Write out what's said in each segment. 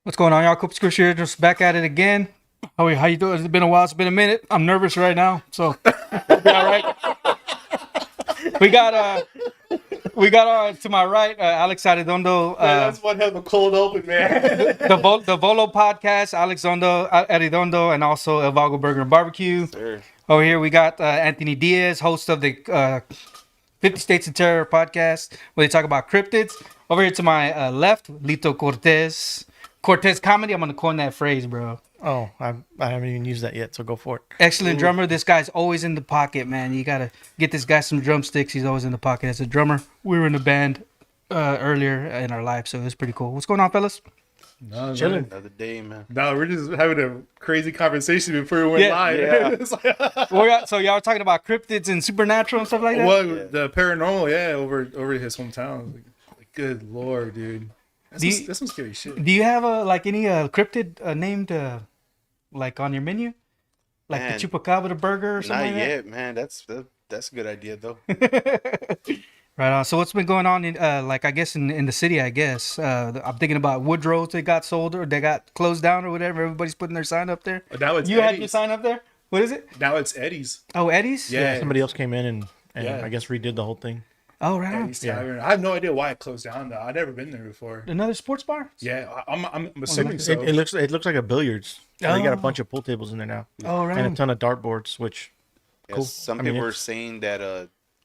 What's going on, y'all? Corpus Christi Originals back at it again. How you doing? It's been a while. It's been a minute. I'm nervous right now, so we'll be all right. We got to my right, Alex Arredondo. That's one hell of a cold open, man. the Volo podcast, Alex Arredondo, and also El Vago Burger and Barbecue. Sure. Over here we got Anthony Diaz, host of the 50 States of Terror podcast, where they talk about cryptids. Over here to my left, Lito Cortez. Cortez comedy. I'm gonna coin that phrase, bro. Oh, I haven't even used that yet, so go for it. Excellent drummer. This guy's always in the pocket, man. You gotta get this guy some drumsticks. He's always in the pocket as a drummer. We were in a band earlier in our life, so it was pretty cool. What's going on, fellas? No, Chilling. another day, man. No, we're just having a crazy conversation before we went Yeah. live. Yeah. It's like- So y'all were talking about cryptids and supernatural and stuff like that? well, the paranormal, over his hometown. Like, good lord, dude. That's some scary shit. Do you have any cryptid named like on your menu? Like Man, the Chupacabra the burger or something Not like yet, man. That's a good idea, though. that? Right on. So what's been going on in I guess in the city, I guess. I'm thinking about Woodrow's that got sold or they got closed down or whatever. Everybody's putting their sign up there. Now it's You had your Eddie's. sign up there? What is it? Now it's Eddie's. Oh, Eddie's? Yeah. Somebody else came in and Yeah. I guess redid the whole thing. Oh, right on. Eddie's Tavern. I have no idea why it closed down, though. I've never been there before. Another sports bar? Yeah, I'm assuming so. It looks like a billiards. Oh. They got a bunch of pool tables in there now, Oh, right and a on. ton of dartboards. Which Yeah, Cool. Some I mean, people were it's- saying that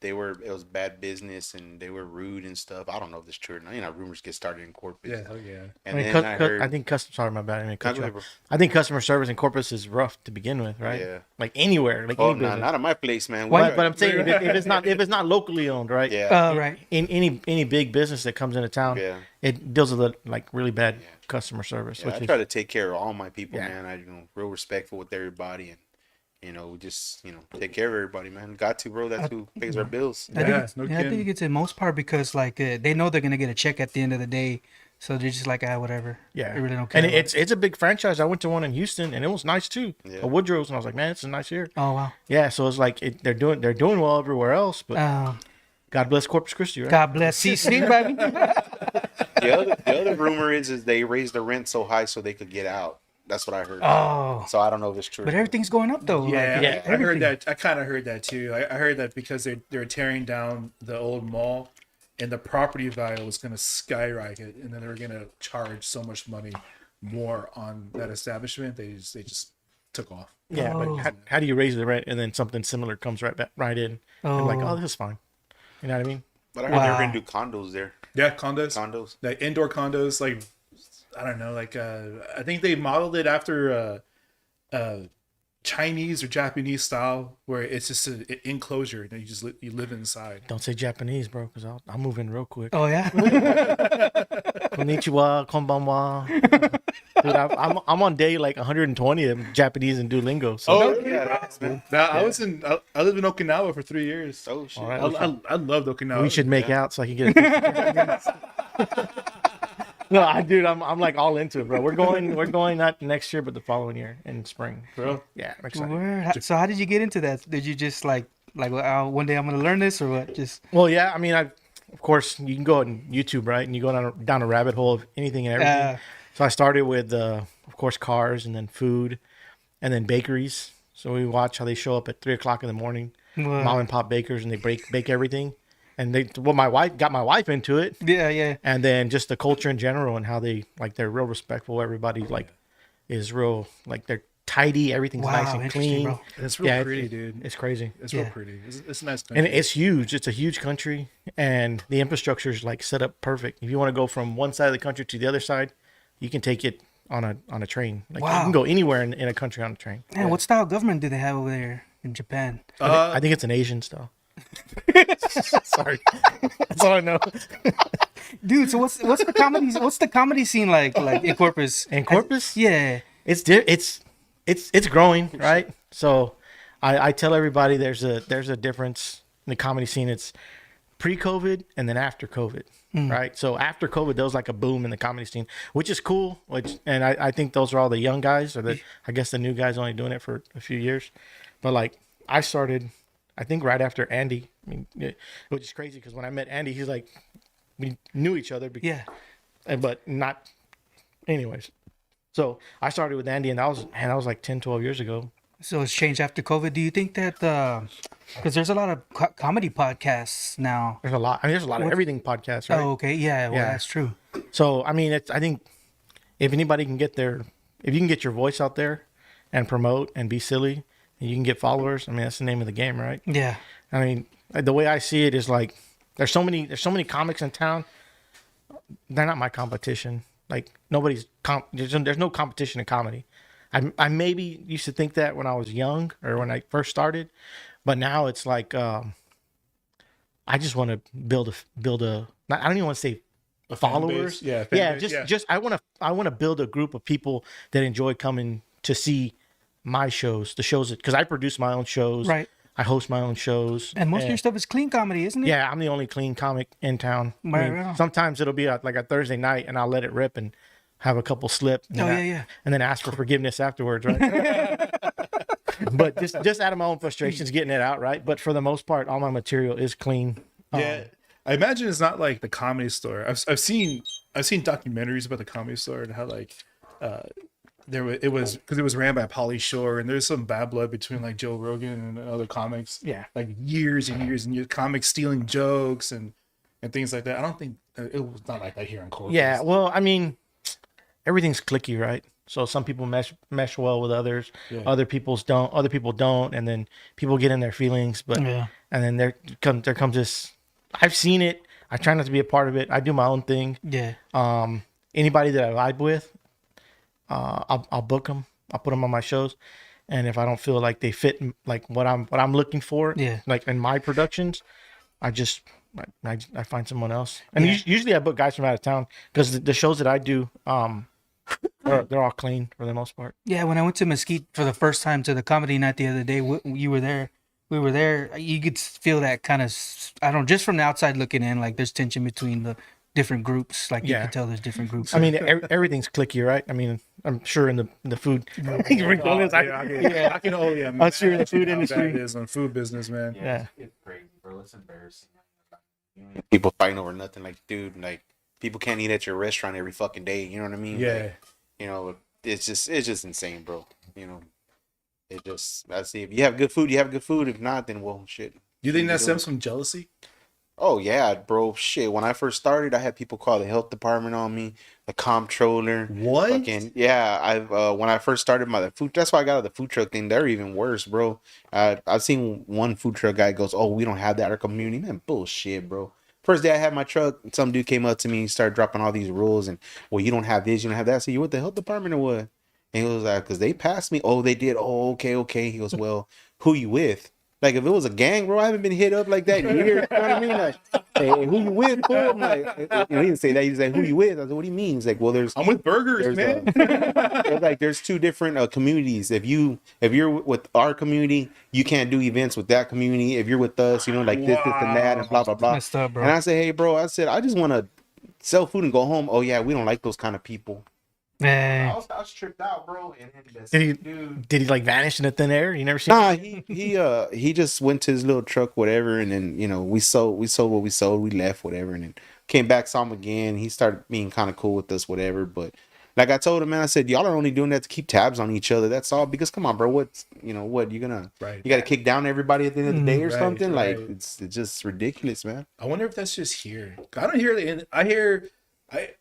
it was bad business and they were rude and stuff. I don't know if it's true or not. You know, rumors get started in Corpus. Yeah, hell yeah. And I mean, then I heard, I think customer. Sorry, my bad. I mean, cut you Go off. ahead, bro. I think customer service in Corpus is rough to begin with, right? Yeah. Like anywhere, like oh, any no, business. not at my place, man. Why- But I'm saying if it's not locally owned, right? Yeah. Oh, right. In any big business that comes into town, Yeah. it deals with like really bad customer service. Yeah, I which try is to take care of all my people, Yeah. man. I real respectful with everybody and just take care of everybody, man. Got to, bro. That's who pays our bills. I Yeah, think, no I kidding. think it's in most part because they know they're gonna get a check at the end of the day, so they're just like whatever. Yeah, They really don't care. and about it's a big franchise. I went to one in Houston, and it was nice too. Yeah. A Woodrow's, and I was like, man, it's a nice here. Oh wow. Yeah, so it's like they're doing well everywhere else, but God bless Corpus Christi, right? God bless CC, baby. The other rumor is they raised the rent so high so they could get out. That's what I heard. Oh, So I don't know if it's true. but everything's going up though. Yeah, Yeah, I heard that. I kind of heard that too. I heard that because they're tearing down the old mall, and the property value was going to skyrocket, and then they were going to charge so much money more on that establishment. They just took off. Yeah, Oh. but how do you raise the rent and then something similar comes right in? And like, Oh. oh, this is fine. You know what I mean? But I heard they Wow. were going to do condos there. Yeah, condos, Condos. like indoor condos. Like I don't know. Like I think they modeled it after Chinese or Japanese style, where it's just an enclosure and you live inside. Don't say Japanese, bro, because I'll move in real quick. Oh yeah. Konnichiwa, konbanwa. Dude, I'm on day like 120 of Japanese and Duolingo. So Oh, Yeah, that's, man. Now I lived in Okinawa for 3 years. Oh, shit. All right. I loved Okinawa. we should make out so I can get a No, dude, I'm like all into it, bro. We're going not next year, but the following year in spring. bro. Yeah, I'm excited. So how did you get into that? Did you just like one day I'm gonna learn this or what? Just Well, yeah, I mean, of course you can go on YouTube, right, and you go down a rabbit hole of anything and everything. So I started with, of course, cars, and then food, and then bakeries. So we watch how they show up at 3:00 in the morning, Wow. mom and pop bakers, and they bake everything. And my wife got my wife into it, yeah. and then just the culture in general and how they're real respectful. Everybody is real, like they're tidy. Everything's Wow, nice and interesting, clean. bro. It's real Yeah, pretty, dude. It's crazy. It's Yeah. real pretty. It's a nice country. And it's huge. It's a huge country, and the infrastructure is like set up perfect. If you want to go from one side of the country to the other side, you can take it on a train. Like you Wow. can go anywhere in a country on a train. Man, what style of government do they have over there in Japan? I think it's an Asian style. Sorry, that's all I know. Dude, so what's the comedy? What's the comedy scene like in Corpus? In Corpus, Yeah. it's growing, right? So I tell everybody there's a difference in the comedy scene. It's pre-COVID and then after COVID, right? So after COVID, there was like a boom in the comedy scene, which is cool. And I think those are all the young guys, or I guess the new guys only doing it for a few years. But like I started, I think right after Andy. I mean, which is crazy because when I met Andy, he's like we knew each other, Yeah. but not. Anyways, So I started with Andy, and that was like 10, 12 years ago. So it's changed after COVID. Do you think that because there's a lot of comedy podcasts now? There's a lot. I mean, there's a lot of everything podcasts, right? Oh, okay, yeah, well, Yeah. that's true. So I mean, I think if anybody can get if you can get your voice out there and promote and be silly, and you can get followers. I mean, that's the name of the game, right? Yeah, I mean, the way I see it is like there's so many comics in town. They're not my competition. Like there's no competition in comedy. I maybe used to think that when I was young or when I first started, but now it's like I just want to build a. I don't even want to say followers. Fan base, Just I want to build a group of people that enjoy coming to see my shows, the shows because I produce my own shows. right. I host my own shows. And most of your stuff is clean comedy, isn't it? Yeah, I'm the only clean comic in town. Right. Sometimes it'll be like a Thursday night, and I'll let it rip and have a couple slip. And then and then ask for forgiveness afterwards, right? But just out of my own frustrations, getting it out, right? But for the most part, all my material is clean. Yeah, I imagine it's not like the Comedy Store. I've seen documentaries about the Comedy Store and how like it was because it was ran by Pauly Shore, and there's some bad blood between like Joe Rogan and other comics. Yeah. Like years and years and years, comics stealing jokes and things like that. I don't think it was not like that here in Corpus. Yeah, well, I mean, everything's clicky, right? So some people mesh well with others, other people don't, and then people get in their feelings. But and then there comes this. I've seen it. I try not to be a part of it. I do my own thing. Yeah. Anybody that I vibe with, I'll book them. I'll put them on my shows, and if I don't feel like they fit like what I'm looking for, like in my productions, I find someone else. And usually I book guys from out of town because the shows that I do, they're all clean for the most part. Yeah, when I went to Mesquite for the first time to the comedy night the other day, you were there. We were there. You could feel that kind of, I don't know, just from the outside looking in, like there's tension between the different groups. Like you can tell there's different groups. I mean, everything's clicky, right? I mean, I'm sure in the food. I can only imagine. I'm sure in the food how industry. bad it is on food business, man. Yeah. It's crazy, bro. It's embarrassing. People fighting over nothing. Like, dude, like people can't eat at your restaurant every fucking day. You know what I mean? Yeah. Like, you know, it's just insane, bro. You know, I see if you have good food, you have good food. If not, then well, shit. You think that stems from jealousy? Oh yeah, bro. Shit. When I first started, I had people call the health department on me, the comptroller. What? Fucking, yeah. When I first started the food, that's why I got out of the food truck thing. They're even worse, bro. I've seen one food truck guy goes, "Oh, we don't have that in our community." Man, bullshit, bro. First day I had my truck, some dude came up to me and started dropping all these rules and, well, you don't have this, you don't have that. So you with the health department or what? And he was like, because they passed me. Oh, they did. Oh, okay. He goes, well, who you with? Like, if it was a gang, bro, I haven't been hit up like that in years. You know what I mean? Like, hey, who you with, bro? I'm like, he didn't say that. He was like, who you with? I said, what do you mean? He's like, well, I'm with burgers, man. There's two different communities. If you're with our community, you can't do events with that community. If you're with us, like this and that, and blah, blah, blah. Messed up, bro. And I say, hey, bro, I just want to sell food and go home. Oh, yeah, we don't like those kind of people. Man. I was tripped out, bro. And Did he like vanish in the thin air? You never seen? Nah, he just went to his little truck, whatever, and then we sold what we sold, we left, whatever, and then came back, saw him again. He started being kind of cool with us, whatever. But like I told him, man, I said, y'all are only doing that to keep tabs on each other. That's all. Because come on, bro, what you gonna you got to kick down everybody at the end of the day or something? Right. Like it's just ridiculous, man. I wonder if that's just here. I don't hear it.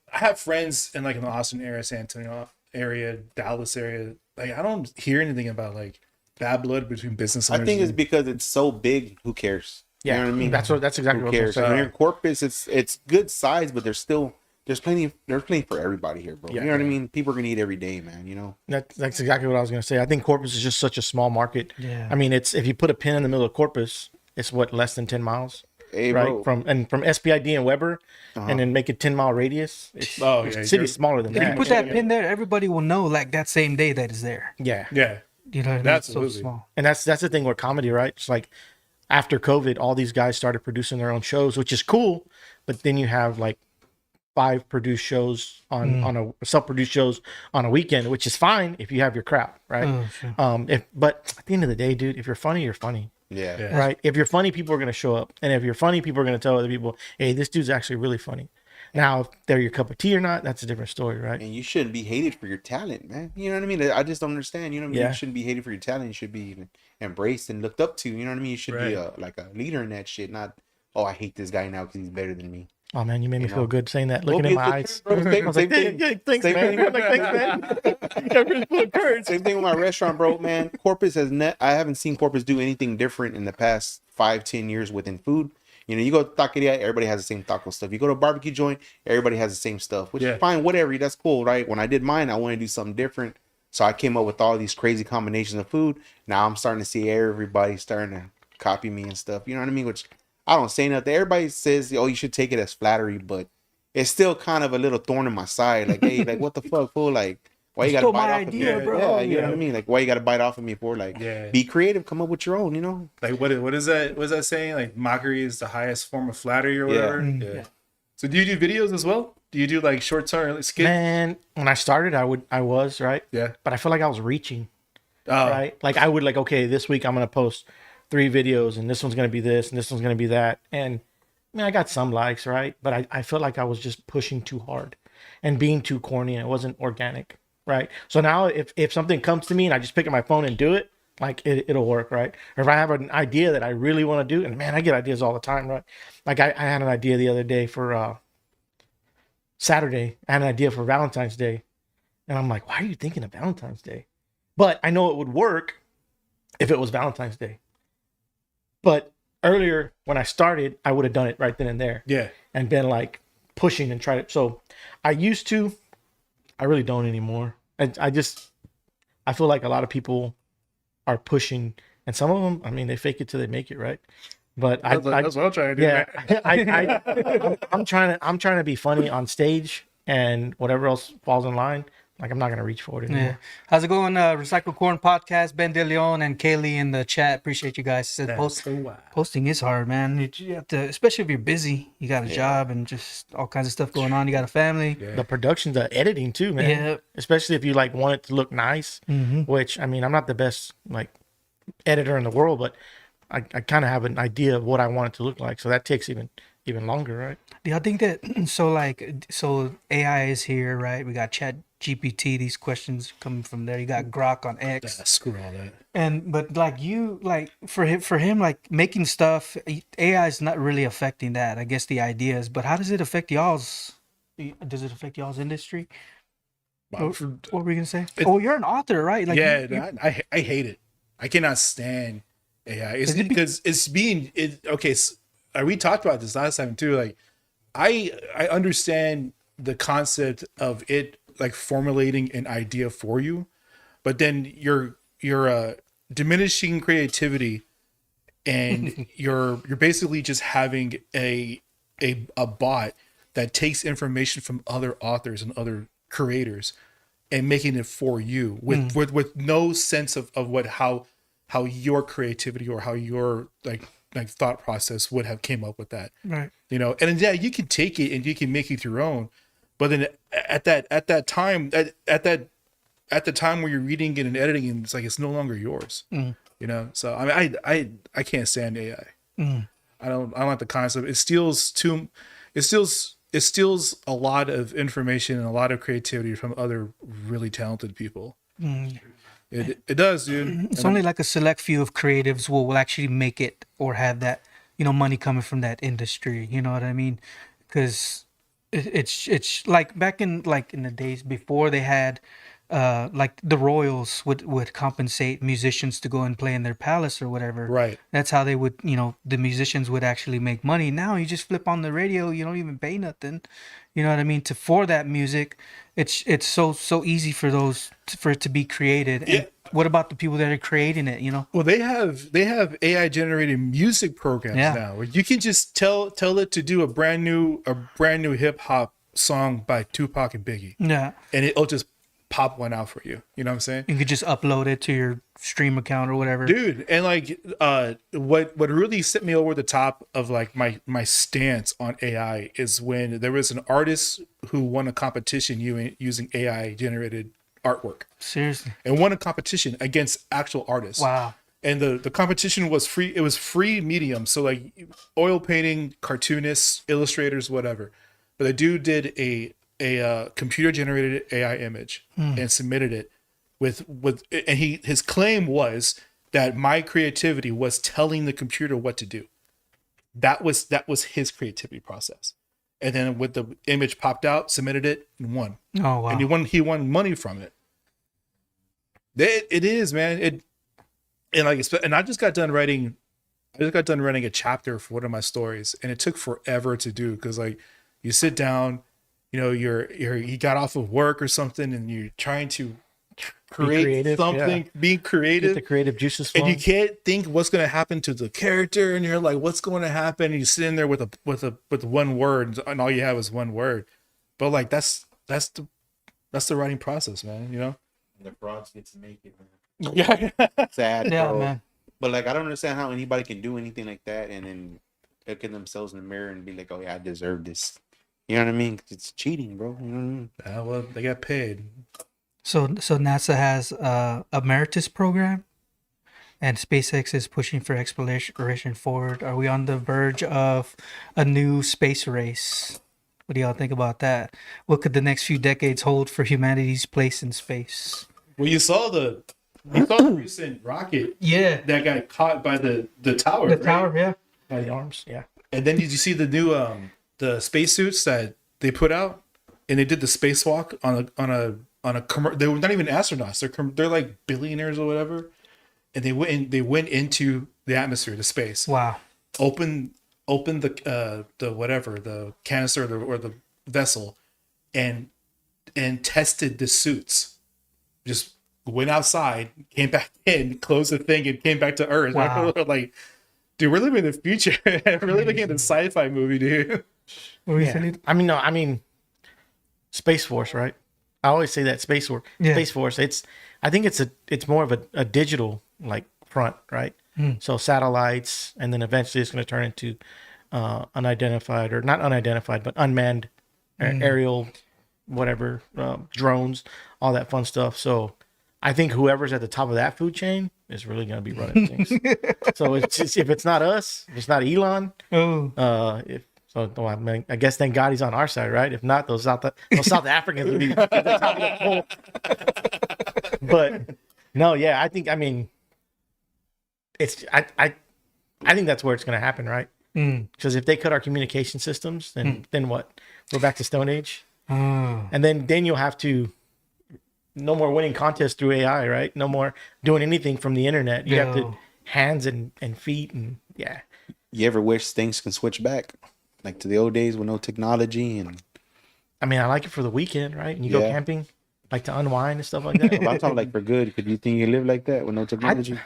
I have friends in like in the Austin area, San Antonio area, Dallas area. Like I don't hear anything about like bad blood between business owners. I think it's because it's so big. Who cares? Yeah, you know what I mean. That's exactly Who what I'm cares? saying. Here in Corpus, it's good size, but there's plenty for everybody here, bro. Yeah, you know what I mean? People are gonna eat every day, man. You know. That's exactly what I was gonna say. I think Corpus is just such a small market. Yeah. I mean, it's if you put a pin in the middle of Corpus, it's what, less than 10 miles. Hey, right, bro. from SPID and Weber, and then make a 10-mile radius. The city's smaller than If that. you put that pin there, everybody will know like that same day that is there. Yeah, Yeah. You know what I mean? It's so Absolutely. small. and that's the thing with comedy, right? It's like after COVID, all these guys started producing their own shows, which is cool. But then you have like 5 produced shows on a self-produced shows on a weekend, which is fine if you have your crowd, right? Oh, sure. But at the end of the day, dude, if you're funny, you're funny. Yeah. Right. If you're funny, people are going to show up. And if you're funny, people are going to tell other people, hey, this dude's actually really funny. Now, if they're your cup of tea or not, that's a different story, right? And you shouldn't be hated for your talent, man. You know what I mean? I just don't understand. You know what I mean? Yeah. You shouldn't be hated for your talent. You should be embraced and looked up to. You know what I mean? You should be Right. like a leader in that shit. Not, oh, I hate this guy now because he's better than me. Oh man, you made me You feel know. good saying that. Looking Well, in my it's eyes. the truth, bro. I was like, Same yeah, thanks, Same man. thing. I'm like, thanks, man. You got really full of courage. Same thing with my restaurant, bro. Man, Corpus has I haven't seen Corpus do anything different in the past 5-10 years within food. You know, you go to taqueria, everybody has the same taco stuff. You go to a barbecue joint, everybody has the same stuff, which is fine, whatever. That's cool, right? When I did mine, I wanted to do something different. So I came up with all these crazy combinations of food. Now I'm starting to see everybody starting to copy me and stuff. You know what I mean? Which I don't say nothing. Everybody says, oh, you should take it as flattery, but it's still kind of a little thorn in my side. Like, hey, like, what the fuck, fool? Like, why you gotta Stole bite my off idea, of me? bro. Yeah, you know what I mean? Like, why you gotta bite off of me for? Like, be creative, come up with your own, you know? Like what is that? What is that saying? Like mockery is the highest form of flattery or whatever. Yeah. So do you do videos as well? Do you do like short term like skits? Man, when I started, I was right. Yeah. But I feel like I was reaching. Oh, Right? Like I would like, okay, this week I'm gonna post 3 videos, and this one's gonna be this, and this one's gonna be that, and I mean, I got some likes, right? But I felt like I was just pushing too hard and being too corny, and it wasn't organic, right? So now if something comes to me and I just pick up my phone and do it, like it'll work, right? Or if I have an idea that I really want to do, and man, I get ideas all the time, right? Like I had an idea the other day for Saturday. I had an idea for Valentine's Day, and I'm like, why are you thinking of Valentine's Day? But I know it would work if it was Valentine's Day. But earlier when I started, I would have done it right then and there. yeah. And been like pushing and trying to. So I used to, I really don't anymore. I feel like a lot of people are pushing, and some of them, I mean, they fake it till they make it, right? But That's what I'm trying to do. yeah, man. I'm trying to be funny on stage, and whatever else falls in line, like I'm not gonna reach for it anymore. Yeah. How's it going? Recycle Corn Podcast, Ben De Leon and Kaylee in the chat. Appreciate you guys. Said posting is hard, man. You have to, especially if you're busy. You got a job and just all kinds of stuff going on. You got a family. The production, the editing too, man. Yeah. Especially if you like want it to look nice, which I mean, I'm not the best like editor in the world, but I kind of have an idea of what I want it to look like. So that takes even longer, right? Do y'all think that so AI is here, right? We got Chat GPT, these questions coming from there. You got Grok on X. Screw all that. And but like you like for him like making stuff, AI is not really affecting that. I guess the ideas, but how does it affect y'all's? Does it affect y'all's industry? What were we gonna say? Oh, you're an author, right? Like I hate it. I cannot stand AI. It's because it's being okay. We talked about this last time too. Like, I understand the concept of it like formulating an idea for you, but then you're diminishing creativity, and you're basically just having a bot that takes information from other authors and other creators and making it for you with no sense of what how your creativity or how your like thought process would have came up with that, right? You know, and yeah, you can take it and you can make it your own, but then at that time at the time where you're reading it and editing it, it's like it's no longer yours. You know, so I mean, I can't stand AI. I don't like the concept. It steals a lot of information and a lot of creativity from other really talented people. It does, dude. It's only like a select few of creatives will actually make it or have that, money coming from that industry. You know what I mean? Because it's like back in the days before they had like the royals would compensate musicians to go and play in their palace or whatever. Right. That's how they would, the musicians would actually make money. Now you just flip on the radio, you don't even pay nothing. You know what I mean? For that music, it's so easy for it to be created. And Yeah. what about the people that are creating it? Well, they have AI generated music programs now where you can just tell it to do a brand new hip hop song by Tupac and Biggie. Yeah. And it'll just pop one out for you. You know what I'm saying? You could just upload it to your stream account or whatever. Dude, and like what really set me over the top of like my stance on AI is when there was an artist who won a competition using AI generated artwork. Seriously. And won a competition against actual artists. Wow. And the competition was free. It was free medium. So like oil painting, cartoonists, illustrators, whatever. but the dude did a computer generated AI image and submitted it and his claim was that my creativity was telling the computer what to do. That was his creativity process. And then with the image popped out, submitted it, and won. Oh wow. And he won money from it. It is, man. And I just got done writing a chapter for one of my stories, and it took forever to do because like you sit down, you know, you got off of work or something, and you're trying to create something, being creative, Get the creative juices and flowing. you can't think what's going to happen to the character, and you're like, what's going to happen? And you sit in there with one word, and all you have is one word. But like that's the writing process, man. You know. The frauds get to make it, man. Yeah. Sad, Yeah, bro. man. But like, I don't understand how anybody can do anything like that and then look at themselves in the mirror and be like, "Oh yeah, I deserve this." You know what I mean? 'Cause it's cheating, bro. You know what I mean? Well, they got paid. So NASA has a emeritus program, and SpaceX is pushing for exploration forward. Are we on the verge of a new space race? What do y'all think about that? What could the next few decades hold for humanity's place in space? Well, you saw the recent rocket Yeah, that got caught by the tower. the right? tower. Yeah. By the arms, yeah. And then did you see the new the spacesuits that they put out? And they did the spacewalk on a they were not even astronauts. They're like billionaires or whatever. And they went into the atmosphere, the space. Wow. Open the whatever, the canister or the vessel, and tested the suits. Just went outside, came back in, closed the thing, and came back to Earth. Wow. Like, dude, we're living in the future. We're really looking at the sci-fi movie, dude. What were you Yeah. saying? I mean, Space Force, right? I always say that Space Force. Yeah. Space Force. I think it's more of a digital like front, right? So satellites, and then eventually it's going to turn into unidentified, or not unidentified, but unmanned aerial, whatever, drones, all that fun stuff. So I think whoever's at the top of that food chain is really going to be running things. So it's just, if it's not us, if it's not Elon, Oh, well, I mean, I guess thank God he's on our side, right? If not, those South Africans would be at the top of the pole. But no, yeah, I mean, I think that's where it's going to happen, right? Because if they cut our communication systems, then what? We're back to Stone Age, and then you'll have to no more winning contests through AI, right? No more doing anything from the internet. You have to hands and feet, and yeah. You ever wish things can switch back, like to the old days with no technology? And I mean, I like it for the weekend, right? And you go Yeah. camping, like to unwind and stuff like that. But I'm talking like for good. Could you think you live like that with no technology?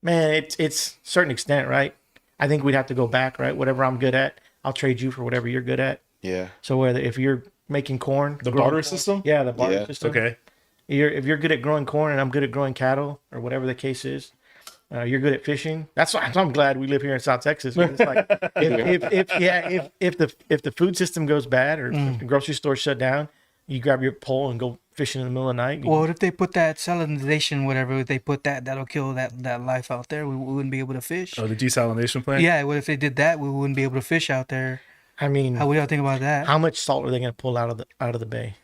Man, it's certain extent, right? I think we'd have to go back, right? Whatever I'm good at, I'll trade you for whatever you're good at. Yeah. So whether if you're making corn, The growing barter corn- system? yeah, the barter Yeah. system. Okay. If you're good at growing corn and I'm good at growing cattle, or whatever the case is, you're good at fishing. That's why I'm glad we live here in South Texas. It's like if the food system goes bad, or if the grocery store shut down, you grab your pole and go fishing in the middle of the night. well, if they put that salinization, whatever, if they put that'll kill that life out there. We wouldn't be able to fish. Oh, the desalination plant? Yeah, what if they did that? We wouldn't be able to fish out there. I mean, How would y'all think about that? how much salt are they going to pull out of the bay?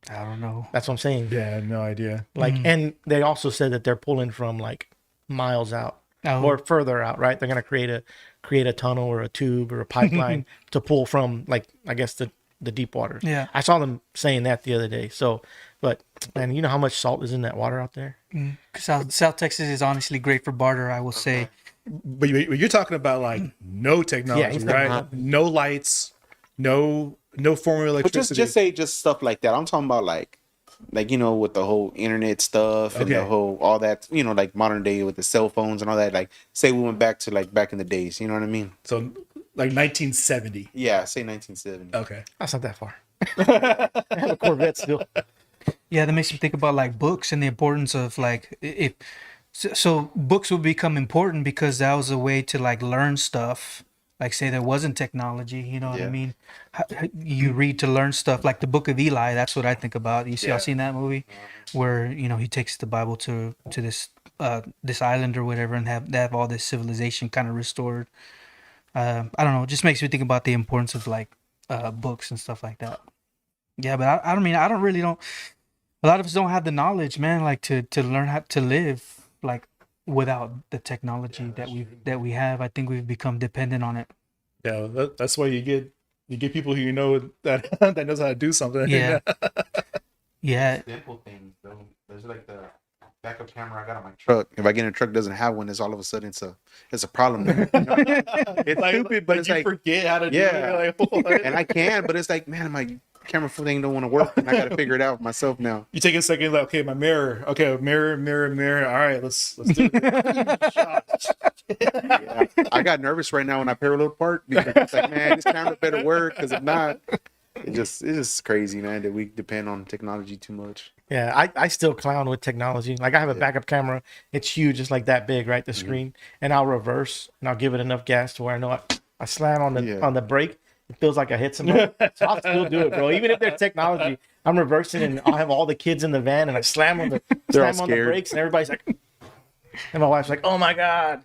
I don't know. That's what I'm saying. Yeah, I have no idea. Like, and they also said that they're pulling from like miles out Oh. or further out, right? They're going to create a tunnel or a tube or a pipeline to pull from, like, I guess the deep waters. Yeah. I saw them saying that the other day. So, but man, you know how much salt is in that water out there? South Texas is honestly great for barter, I will say. But you're talking about like no technology, he's right? talking No lights, no formula But electricity. just say just stuff like that. I'm talking about like you know, with the whole internet stuff and the Okay. whole all that, you know, like modern day with the cell phones and all that. Like, say we went back to like back in the days. You know what I mean? So like 1970. Yeah, say 1970. Okay. That's not that far. I have a Corvette still. Yeah, that makes me think about like books and the importance of like if so books would become important because that was a way to like learn stuff. Like say there wasn't technology, you know what I Yeah. mean? You read to learn stuff, like the Book of Eli. That's what I think about. You see, Yeah. y'all seen that movie where you know he takes the Bible to this island or whatever, and they have all this civilization kind of restored. I don't know. It just makes me think about the importance of like books and stuff like that. Yeah, but I don't mean I don't really don't. A lot of us don't have the knowledge, man. Like to learn how to live like without the technology that we have. I think we've become dependent on it. Yeah, that's why you get people who you know that that knows how to do something. Yeah. Yeah. Simple things, though. There's like the backup camera I got on my truck. If I get in a truck doesn't have one, it's all of a sudden it's a problem. You know? It's like, stupid, but it's you like, forget how to do yeah. it. You're like, and I can, but it's like, man, my camera thing don't want to work, and I got to figure it out myself now. you take a second, like, okay, my mirror. Okay, mirror. All right, let's do it. Yeah, I got nervous right now when I parallel park because it's like, man, this camera better work, because if not, it's just crazy, man, that we depend on technology too much. Yeah, I still clown with technology. Like I have a backup camera. It's huge, it's like that big, right? The screen. And I'll reverse and I'll give it enough gas to where I know I slam on the brake. It feels like I hit somebody. So I'll still do it, bro. Even if there's technology, I'm reversing and I'll have all the kids in the van and I slam on the brakes and everybody's like, and my wife's like, oh my God.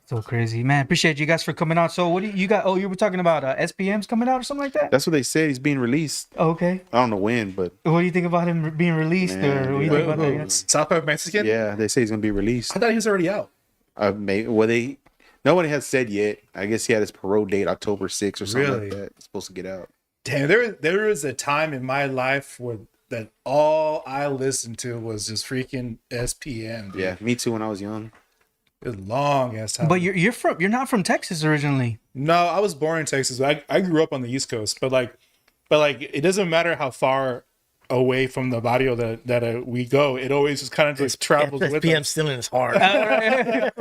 So crazy, man. Appreciate you guys for coming out. So what do you got? Oh, you were talking about SPM's coming out or something like that? That's what they said. He's being released. Oh, okay. I don't know when, but What do you think about him being released? Man, Or what do you think about that? South Park Mexican? yeah, they say he's gonna be released. I thought he was already out. Maybe nobody has said yet. I guess he had his parole date October 6th or something Really? like that. He's supposed to get out. Damn, there was a time in my life where that all I listened to was just freaking SPM. Dude. Yeah, me too. When I was young. It was long ass time. But you're not from Texas originally. No, I was born in Texas. I grew up on the East Coast, but it doesn't matter how far away from the barrio that we go. It always just kind of just travels with SPM us. still in his heart. Corazón.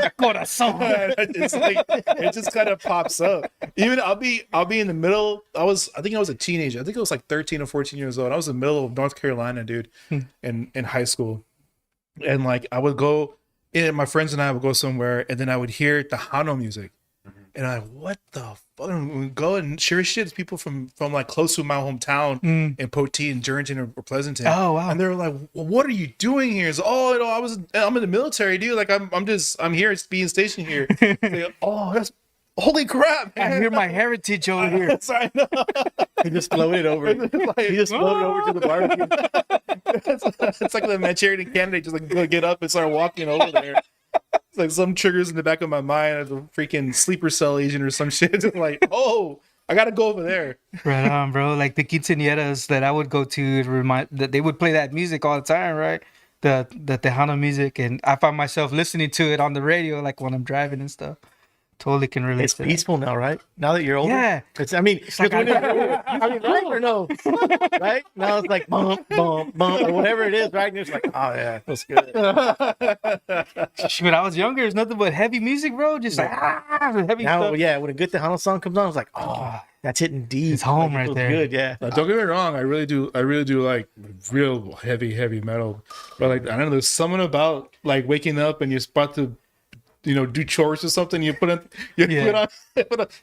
It's like it just kind of pops up. Even I'll be in the middle. I think I was a teenager. I think I was like 13 or 14 years old. I was in the middle of North Carolina, dude, in high school, and like I would go. And my friends and I would go somewhere, and then I would hear Tejano music, and I'm like, "What the fuck?" And we go and sure shit, it's people from like close to my hometown in Poteet and Jerrington or Pleasanton. Oh, wow. And they were like, well, "What are you doing here?" It's I'm in the military, dude. Like I'm here, it's being stationed here. Like, oh, that's holy crap! Man. I hear my heritage over here. Yes, I know. He just floated over. He just floated over to the barbecue. It's like the Manchurian candidate just like go get up and start walking over there. It's like some triggers in the back of my mind as a freaking sleeper cell agent or some shit. It's like, oh, I gotta go over there. Right on, bro. Like the quinceañeras that I would go to remind that they would play that music all the time, right? The Tejano music, and I find myself listening to it on the radio, like when I'm driving and stuff. Totally can relate. It's to that. peaceful now, right? Now that you're older, Yeah. It's like right or no, right? Now it's like bump, bump, bump, or whatever it is, right? And it's like, oh yeah, that's good. When I was younger, it's nothing but heavy music, bro. Just like heavy Now, stuff. yeah, when a good Tejano song comes on, it's like, oh, that's hitting deep. It's home Like, it right feels there. Good, yeah. Don't get me wrong, I really do like real heavy metal. But like I don't know, there's something about like waking up and you're about to do chores or something. You put on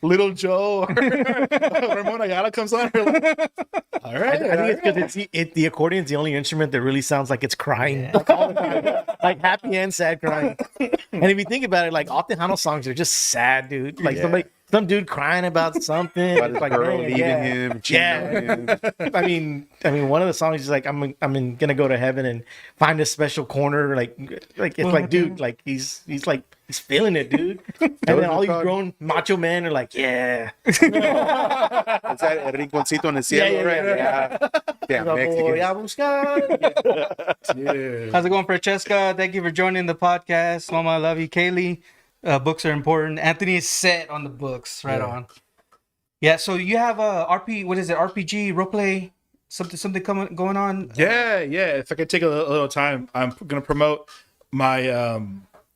Little Joe or Ramon Ayala comes on. You're like, all right, I think it's because the accordion's the only instrument that really sounds like it's crying, like, all the time. Like happy and sad crying. And if you think about it, like all Tejano songs are just sad, dude. Like some dude crying about something. About It's his like, girl man, leaving yeah. him, cheating on him. I mean, one of the songs is like, I'm gonna go to heaven and find a special corner. Like it's like, dude, like he's feeling it, dude. And then all these grown macho men are like, yeah. Is that El Rinconcito en el Cielo, Yeah, right? yeah. Damn, Voy a Mexicans. buscar. yeah. How's it going, Francesca? Thank you for joining the podcast. Mama, I love you. Kaylee, books are important. Anthony is set on the books. Right on. Yeah, so you have a RPG, roleplay, something going on? Yeah. If I could take a little time, I'm gonna promote my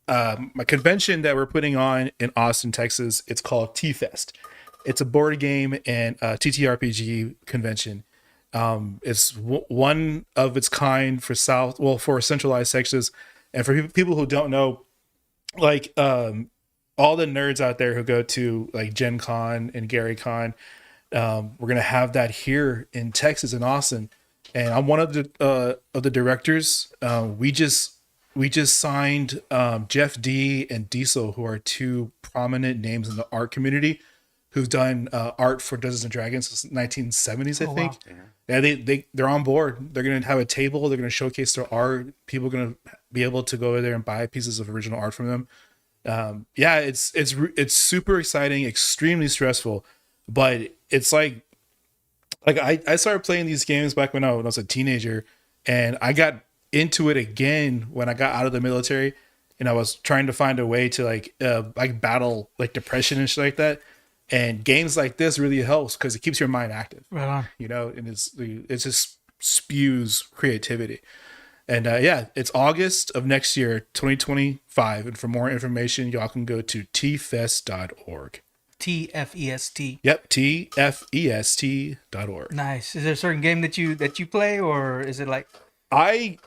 my convention that we're putting on in Austin, Texas. It's called T-Fest. It's a board game and TTRPG convention. It's one of its kind for centralized Texas, and for people who don't know, like all the nerds out there who go to like Gen Con and Gary Con, we're gonna have that here in Texas in Austin, and I'm one of the directors. We just signed Jeff D and Diesel, who are two prominent names in the art community, who's done art for Dungeons and Dragons since 1970s, I think. Wow. Yeah, they're on board. They're gonna have a table. They're gonna showcase their art. People are gonna be able to go there and buy pieces of original art from them. Yeah, it's super exciting, extremely stressful, but it's like I started playing these games back when I was a teenager, and I got into it again when I got out of the military, and I was trying to find a way to like battle like depression and shit like that. And games like this really helps because it keeps your mind active, Right on. you know, and it just spews creativity. And yeah, it's August of next year, 2025. And for more information, y'all can go to tfest.org. TFEST. Yep, tfest.org. Nice. Is there a certain game that you play, or is it like? I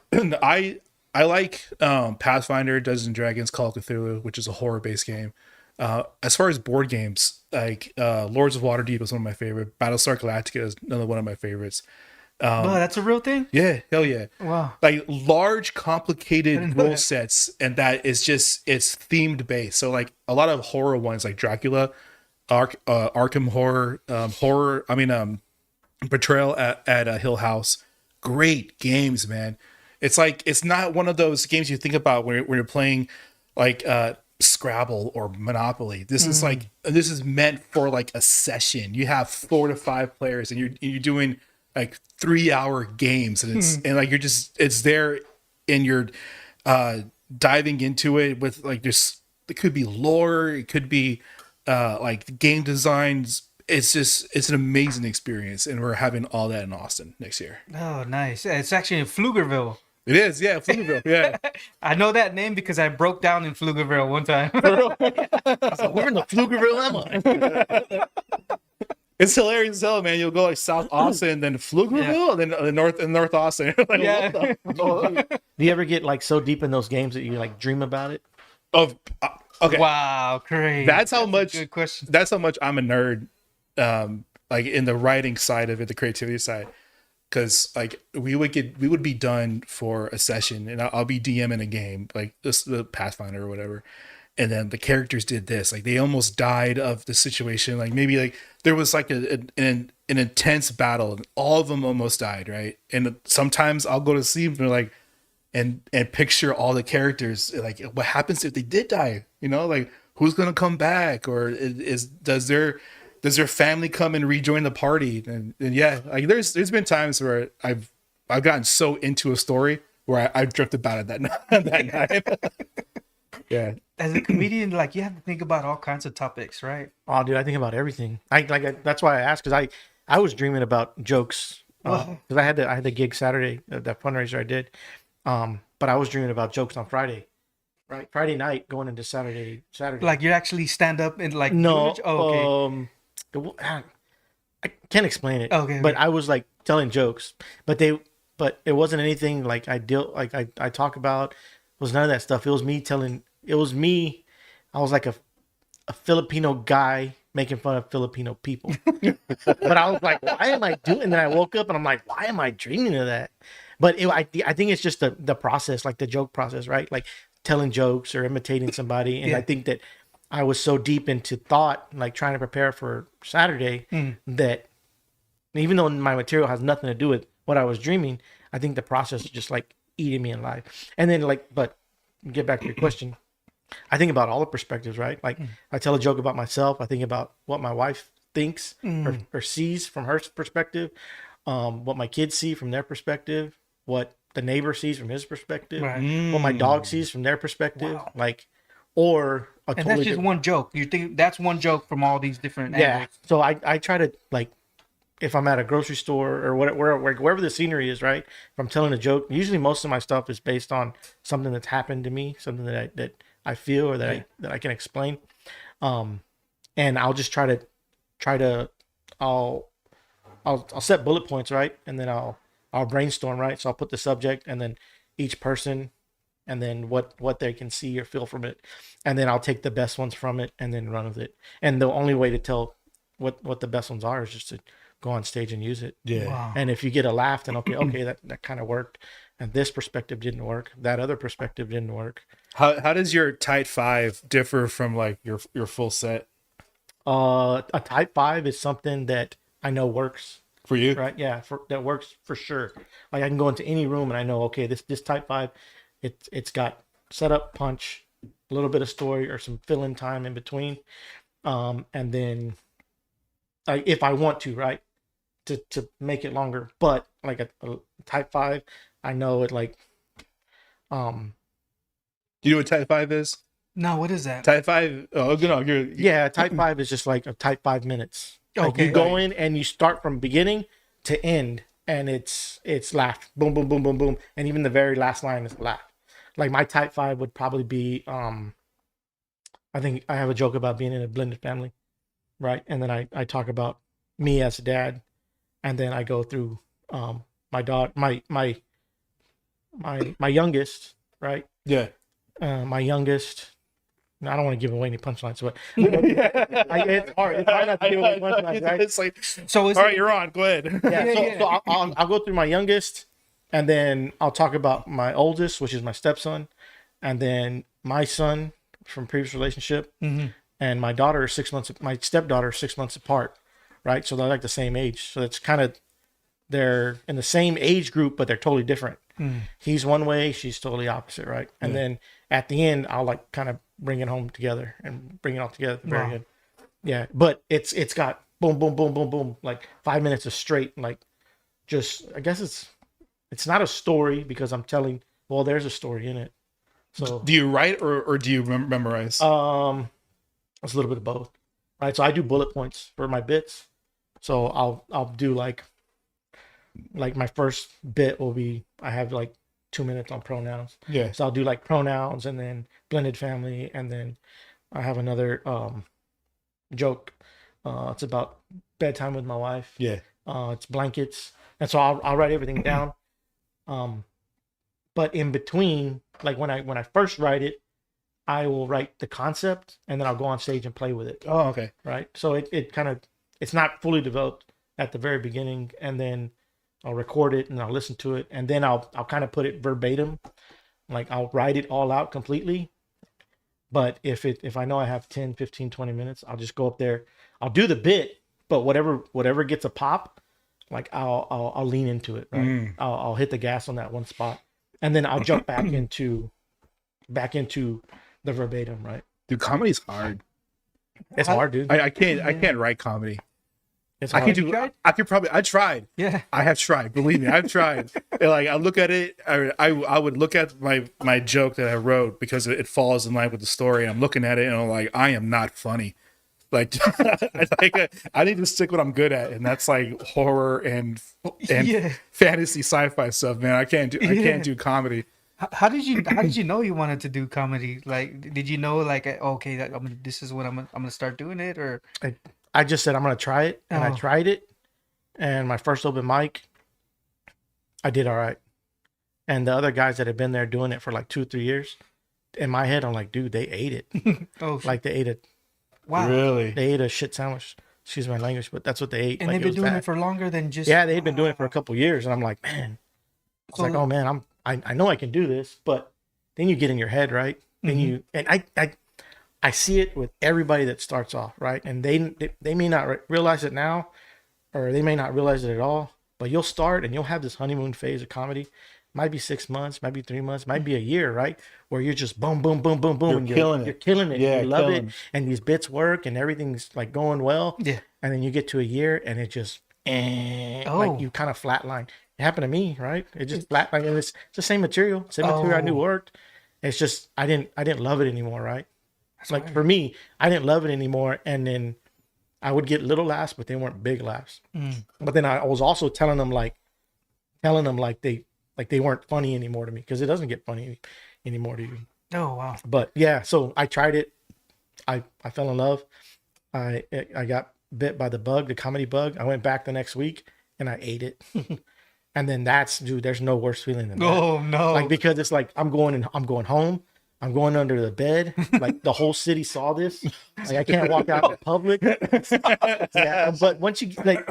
like Pathfinder, Dungeons and Dragons, Call of Cthulhu, which is a horror-based game. As far as board games, like Lords of Waterdeep is one of my favorite. Battlestar Galactica is another one of my favorites. Oh, that's a real thing. Yeah, hell yeah. Wow. Like large, complicated know rule that. sets, and that is just it's themed based. So like a lot of horror ones, like Dracula, Arkham Horror, Betrayal at Hill House. Great games, man. It's like it's not one of those games you think about when you're playing like Scrabble or Monopoly. This is like this is meant for like a session. You have 4 to 5 players, and you're doing like 3-hour games, and it's there, and you're diving into it with like just it could be lore, it could be like game designs. It's an amazing experience, and we're having all that in Austin next year. Oh, nice. It's actually in Pflugerville. It is, yeah, Pflugerville, yeah. I know that name because I broke down in Pflugerville one time. Where in the Pflugerville am I? It's hilarious as hell, man. You'll go like South Austin, then Pflugerville, and then North Austin. Like, Yeah. what the- Do you ever get like so deep in those games that you like dream about it? Okay, Wow, crazy. That's how a much. Good question. That's how much I'm a nerd, like in the writing side of it, the creativity side. Because like we would be done for a session, and I'll be DMing a game like this, the Pathfinder or whatever, and then the characters did this, like they almost died of the situation, like maybe like there was like an intense battle, and all of them almost died, right? And sometimes I'll go to sleep and they're like, and picture all the characters, like what happens if they did die, you know, like who's gonna come back, or does their family come and rejoin the party? And yeah, like there's been times where I've gotten so into a story where I've drifted about it that night. Yeah. As a comedian, like you have to think about all kinds of topics, right? Oh, dude, I think about everything. That's why I asked, because I was dreaming about jokes because I had the gig Saturday, that fundraiser I did, but I was dreaming about jokes on Friday, right? Friday night going into Saturday. Like you actually stand up and like No, oh, okay. I can't explain it. Okay, but okay. I was like telling jokes, but it wasn't anything like I talk about. It was none of that stuff. It was me telling. It was me. I was like a Filipino guy making fun of Filipino people. But I was like, why am I doing? And then I woke up and I'm like, why am I dreaming of that? But I think it's just the process, like the joke process, right? Like telling jokes or imitating somebody. And Yeah. I think that I was so deep into thought, like trying to prepare for Saturday, that even though my material has nothing to do with what I was dreaming, I think the process is just like eating me alive. And then but get back to your question. I think about all the perspectives, right? Like I tell a joke about myself. I think about what my wife thinks or sees from her perspective, what my kids see from their perspective, what the neighbor sees from his perspective, Right. what my dog sees from their perspective, Wow. like, or a And totally that's just different. one joke. You think that's one joke from all these different Yeah. angles. So I try to, like, if I'm at a grocery store or wherever the scenery is, right? If I'm telling a joke, usually most of my stuff is based on something that's happened to me, something that I feel or that I can explain. And I'll just try to I'll set bullet points, right? And then I'll brainstorm, right? So I'll put the subject and then each person and then what they can see or feel from it. And then I'll take the best ones from it and then run with it. And the only way to tell what the best ones are is just to go on stage and use it. Yeah. Wow. And if you get a laugh, then okay, that kind of worked. And this perspective didn't work. That other perspective didn't work. How does your tight five differ from like your full set? A type 5 is something that I know works. For you? Right? Yeah, that works for sure. Like I can go into any room and I know, okay, this type 5, it's got setup, punch, a little bit of story or some fill in time in between, and then if I want to, right, to make it longer. But like a type 5, I know it like Do you know what Type 5 is? No, what is that? Type 5. Oh, no, yeah, type 5 is just like a type 5 minutes. Like Okay. you go in and you start from beginning to end, and it's laugh, boom, boom, boom, boom, boom, and even the very last line is laugh. Like my type 5 would probably be, I think I have a joke about being in a blended family, right? And then I talk about me as a dad, and then I go through my daughter, my youngest, right? Yeah. My youngest. I don't want to give away any punchlines, but it's hard. It's hard not to give away punchlines, right? It's like, So is all right, it, you're on. Go ahead. Yeah, so I'll go through my youngest, and then I'll talk about my oldest, which is my stepson, and then my son from previous relationship, and my daughter is 6 months. My stepdaughter is 6 months apart, right? So they're like the same age. So it's kind of they're in the same age group, but they're totally different. He's one way, she's totally opposite, right? And then at the end, I'll like kind of bring it home together and bring it all together. Very good. Yeah, but it's got boom, boom, boom, boom, boom, like 5 minutes of straight, like just I guess it's not a story because I'm telling. Well, there's a story in it. So Do you write or do you memorize? it's a little bit of both, right? So I do bullet points for my bits. So I'll do like my first bit will be I have like 2 minutes on pronouns. Yeah. So I'll do like pronouns and then blended family, and then I have another joke. It's about bedtime with my wife. Yeah. It's blankets, and so I'll write everything down. But in between, like when I first write it, I will write the concept, and then I'll go on stage and play with it. Oh, okay. Right. So it kind of it's not fully developed at the very beginning, and then I'll record it and I'll listen to it, and then I'll kind of put it verbatim, like I'll write it all out completely. But if I know I have 10, 15, 20 minutes, I'll just go up there. I'll do the bit, but whatever gets a pop, like I'll lean into it, right? I'll hit the gas on that one spot, and then I'll jump back into the verbatim, right? Dude, comedy's hard. It's hard, dude. I can't write comedy. It's I hard. can do. I tried. Yeah. I have tried. Believe me, I've tried. And, like I look at it, I would look at my joke that I wrote because it falls in line with the story. And I'm looking at it and I'm like, I am not funny. Like, I need to stick what I'm good at, and that's like horror and fantasy sci-fi stuff, man. I can't do comedy. How did you know you wanted to do comedy? Like, did you know like okay, this is what I'm gonna start doing it, or I just said I'm gonna try it, and I tried it, and my first open mic, I did all right, and the other guys that have been there doing it for like 2-3 years, in my head I'm like, dude, they ate it. Like they ate it. Wow, Really? They ate a shit sandwich. Excuse my language, but that's what they ate. And like, they've been doing bad. it for longer than just they've been doing it for a couple years, and I'm like, man, I was like, oh man, I know I can do this, but then you get in your head, right? Then I see it with everybody that starts off, right? And they may not realize it now, or they may not realize it at all, but you'll start and you'll have this honeymoon phase of comedy. Might be 6 months, might be 3 months, might be a year, right? Where you're just boom, boom, boom, boom, boom. You're killing it. Yeah, you love it. And these bits work and everything's like going well. Yeah. And then you get to a year and it just, like you kind of flatline. It happened to me, right? It just flatlined. And it's the same material I knew worked. It's just, I didn't love it anymore, right? That's like for me, I didn't love it anymore. And then I would get little laughs, but they weren't big laughs. But then I was also telling them like they weren't funny anymore to me, because it doesn't get funny anymore to you. Oh wow. But yeah, so I tried it. I fell in love. I got bit by the bug, the comedy bug. I went back the next week and I ate it. And then there's no worse feeling than that. Oh no. Like, because it's like I'm going home. I'm going under the bed. Like the whole city saw this. Like I can't walk out in public. Yeah, but once you like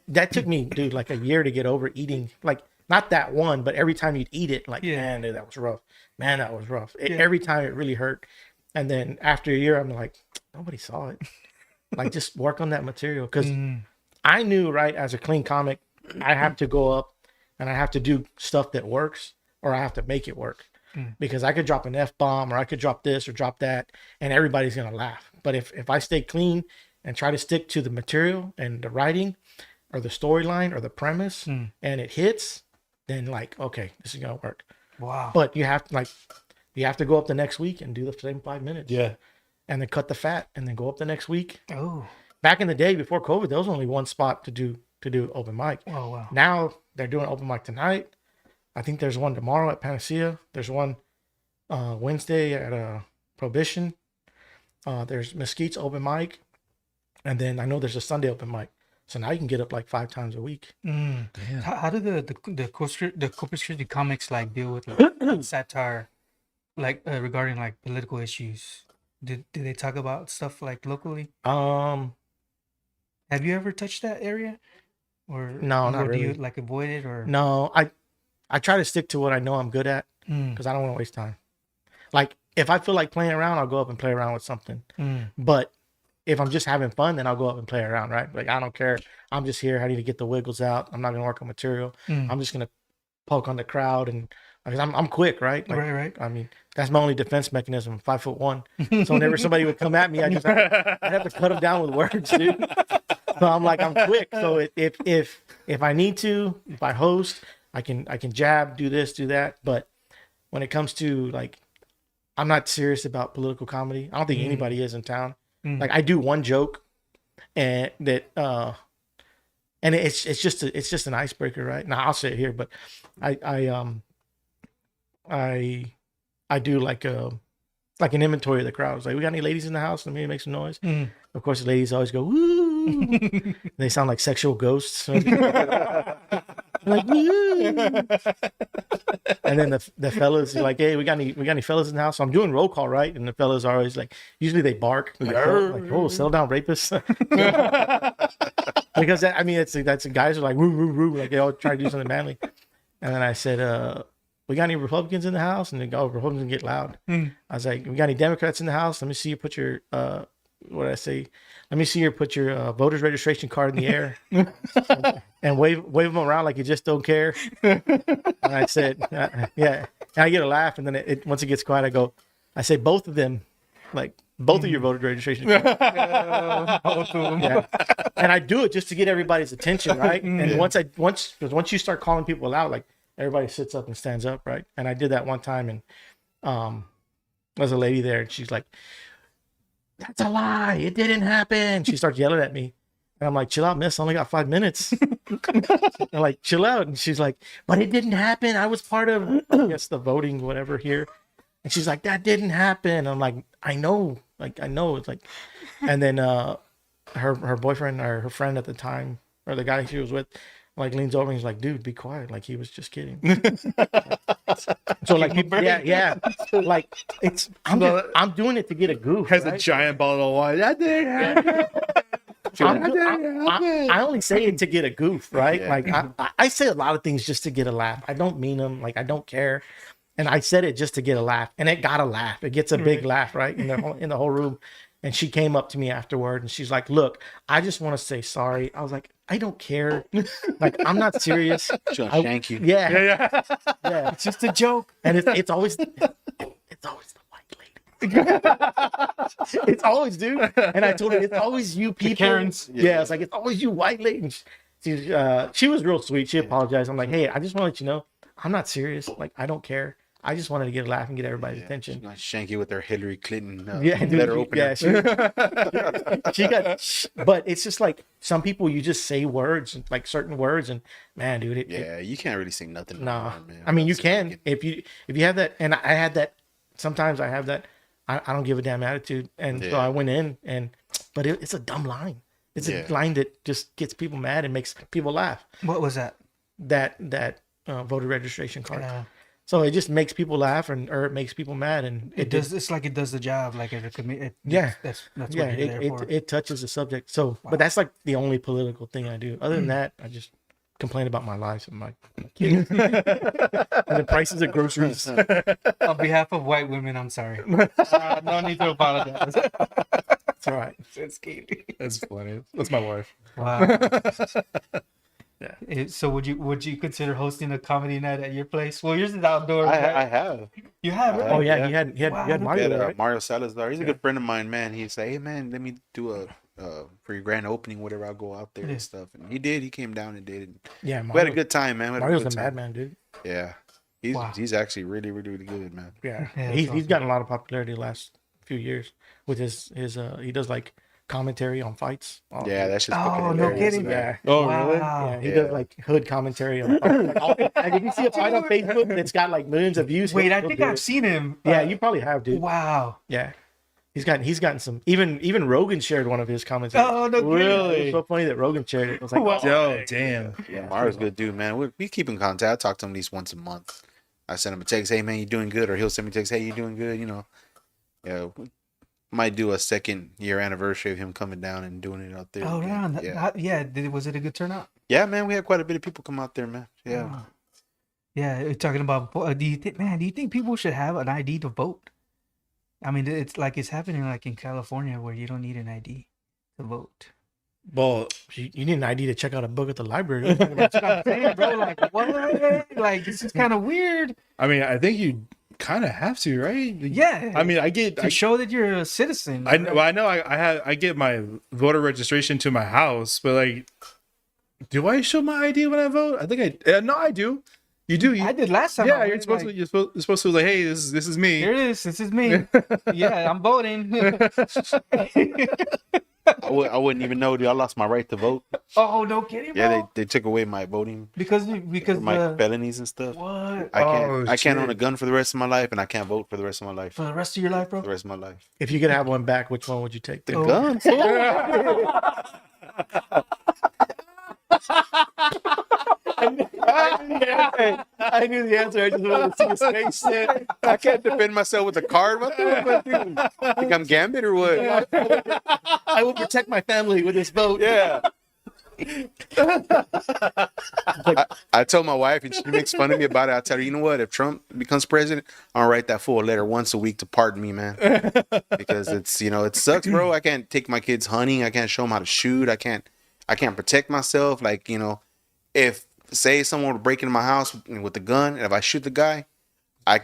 that took me, dude, like a year to get over eating. Like not that one, but every time you'd eat it, like man, dude, that was rough. Man, that was rough. Every time it really hurt. And then after a year, I'm like, nobody saw it. Like just work on that material. Because I knew, right, as a clean comic, I have to go up and I have to do stuff that works, or I have to make it work. Because I could drop an F-bomb, or I could drop this or drop that, and everybody's going to laugh. But if I stay clean and try to stick to the material and the writing or the storyline or the premise and it hits, then like, okay, this is going to work. Wow. But you have to go up the next week and do the same 5 minutes. Yeah. And then cut the fat and then go up the next week. Oh. Back in the day before COVID, there was only one spot to do open mic. Oh, wow. Now they're doing open mic tonight. I think there's one tomorrow at Panacea. There's one Wednesday at Prohibition. There's Mesquite's open mic. And then I know there's a Sunday open mic. So now you can get up like 5 times a week. How do the Corpus Christi comics like deal with like satire, like regarding like political issues? Do they talk about stuff like locally? Have you ever touched that area? Or No, not or do you really. like avoid it or? No, I try to stick to what I know I'm good at because I don't want to waste time. Like if I feel like playing around, I'll go up and play around with something. But if I'm just having fun, then I'll go up and play around, right? Like I don't care. I'm just here. I need to get the wiggles out. I'm not gonna work on material. I'm just gonna poke on the crowd and because I'm quick, right? Like, Right. I mean, that's my only defense mechanism. I'm 5'1", so whenever somebody would come at me, I'd have to cut them down with words, dude. So I'm like, I'm quick. So if I need to, if I host, I can jab, do this, do that. But when it comes to like, I'm not serious about political comedy. I don't think anybody is in town. Like I do one joke, and that and it's just an icebreaker, right? Now I'll say it here, but I do like an inventory of the crowd. It's like, we got any ladies in the house? Let me make some noise. Of course, the ladies always go woo. They sound like sexual ghosts. Like, woo. And then the fellas are like, hey, we got any fellas in the house? So I'm doing roll call, right? And the fellas are always like, usually they bark, like oh, settle down, rapists. Because that's guys are like woo woo woo, like they all try to do something manly. And then I said, we got any Republicans in the house? And they go, Republicans get loud. I was like, we got any Democrats in the house? Let me see you put your what did I say? Let me see you put your voter's registration card in the air and wave them around like you just don't care. And I said, yeah. And I get a laugh, and then once it gets quiet, I say both of them, like both of your voter registration cards. Both of them. Yeah. And I do it just to get everybody's attention, right? And once you start calling people out, like everybody sits up and stands up, right? And I did that one time, and there's a lady there, and she's like, "That's a lie. It didn't happen." She starts yelling at me. And I'm like, chill out, miss. I only got 5 minutes. I'm like, chill out. And she's like, but it didn't happen. I was part of, I guess, the voting, whatever here. And she's like, that didn't happen. I'm like, I know. It's like, and then her boyfriend or her friend at the time, or the guy she was with, like leans over and he's like, dude, be quiet. Like he was just kidding. So like, yeah. Like I'm doing it to get a goof. Has right? a giant bottle of wine. That didn't happen. I only say it to get a goof, right? Yeah. Like I say a lot of things just to get a laugh. I don't mean them. Like I don't care, and I said it just to get a laugh, and it got a laugh. It gets a big laugh, right, in the whole room. And she came up to me afterward, and she's like, "Look, I just want to say sorry." I was like, "I don't care. Like I'm not serious." She'll shank you. Yeah. It's just a joke. And it's always the white lady. It's always, dude. And I told her, it's always you people. Karens. Yeah, it's like, it's always you white lady. And she was real sweet. She apologized. I'm like, hey, I just want to let you know, I'm not serious. Like, I don't care. I just wanted to get a laugh and get everybody's attention. She's gonna shank you with her Hillary Clinton Dude, letter opener. Yeah, she got. But it's just like some people, you just say words, like certain words, and man, dude, You can't really say nothing. no. Man. I mean, you can if you have that, and I had that. Sometimes I have that. I don't give a damn attitude, and so I went in, but it's a dumb line. It's a line that just gets people mad and makes people laugh. What was that? That voter registration card. So it just makes people laugh, or it makes people mad, and It does. It's like it does the job. Like at a committee. That's what you're there for. It touches the subject. So, but that's like the only political thing I do. Other than that, I just complain about my life and my kids and the prices of groceries. On behalf of white women, I'm sorry. No need to apologize. All right. That's Katie. That's funny. That's my wife. Wow. Yeah. So would you consider hosting a comedy night at your place? Well, yours is outdoors. I right? have. You have, right? Oh yeah, Yeah. he had Wow, you had look Mario Yeah, there, right? Mario Salazar. He's a good friend of mine, man. He said, "Hey, man, let me do a for your grand opening, whatever. I'll go out there Yeah. and stuff." And he did. He came down and did it. Yeah, We had a good time, man. We had Mario's good a time. madman, dude. Yeah, Wow. he's actually really, really, really good, man. Yeah, Yeah, he's that's awesome. gotten a lot of popularity the last few years with his he does like commentary on fights. Oh, Yeah, that's just Oh, fucking no hilarious, kidding. man. yeah. Oh, Wow. really? Yeah, he Yeah. does like hood commentary on. Like, if you see a fight on Facebook that's got like millions of views, Wait, I he'll think do I've it. seen him. Yeah, you probably have, dude. Wow. Yeah, he's gotten some. Even Rogan shared one of his commentaries. Oh, no kidding. Really? It was so funny that Rogan shared it. It was like, Yo, damn. Yeah, Mario's a good dude, man. We keep in contact. I talk to him at least once a month. I send him a text, "Hey, man, you doing good?" Or he'll send me a text, "Hey, you doing good?" You know, yeah. We might do a 2nd-year anniversary of him coming down and doing it out there. Oh, again. yeah. Yeah. Was it a good turnout? Yeah, man, we had quite a bit of people come out there, man. Yeah. Wow. Yeah, you're talking about. Do you think people should have an ID to vote? I mean, it's like it's happening like in California where you don't need an ID to vote. Well, you need an ID to check out a book at the library. That's what I'm saying, bro. Like what? Like this is kind of weird. I mean, I think you kind of have to, right? Yeah. I mean, I get. to show that you're a citizen. I know. I get my voter registration to my house, but like, do I show my ID when I vote? I think no, I do. You do. I did last time. Yeah, I you're went, supposed like, to. You're supposed to like, hey, this is me. Here it is. This is me. Yeah, I'm voting. I wouldn't even know, dude. I lost my right to vote. Oh, no kidding, bro. Yeah, they took away my voting because my felonies and stuff. what I can't own a shit. gun for the rest of my life, and I can't vote for the rest of my life. for the rest of your life, bro? For the rest of my life. If you could have one back, which one would you take? The Oh. gun. I knew the answer. I just wanted to see his face. Shit. I can't defend myself with a card. What the fuck, dude? Think I'm Gambit or what? I will protect my family with this vote. Yeah. I told my wife, and she makes fun of me about it. I tell her, you know what? If Trump becomes president, I'll write that fool a letter once a week to pardon me, man. Because it's it sucks, bro. I can't take my kids hunting. I can't show them how to shoot. I can't protect myself. Like if say someone were to break into my house with a gun, and if I shoot the guy, I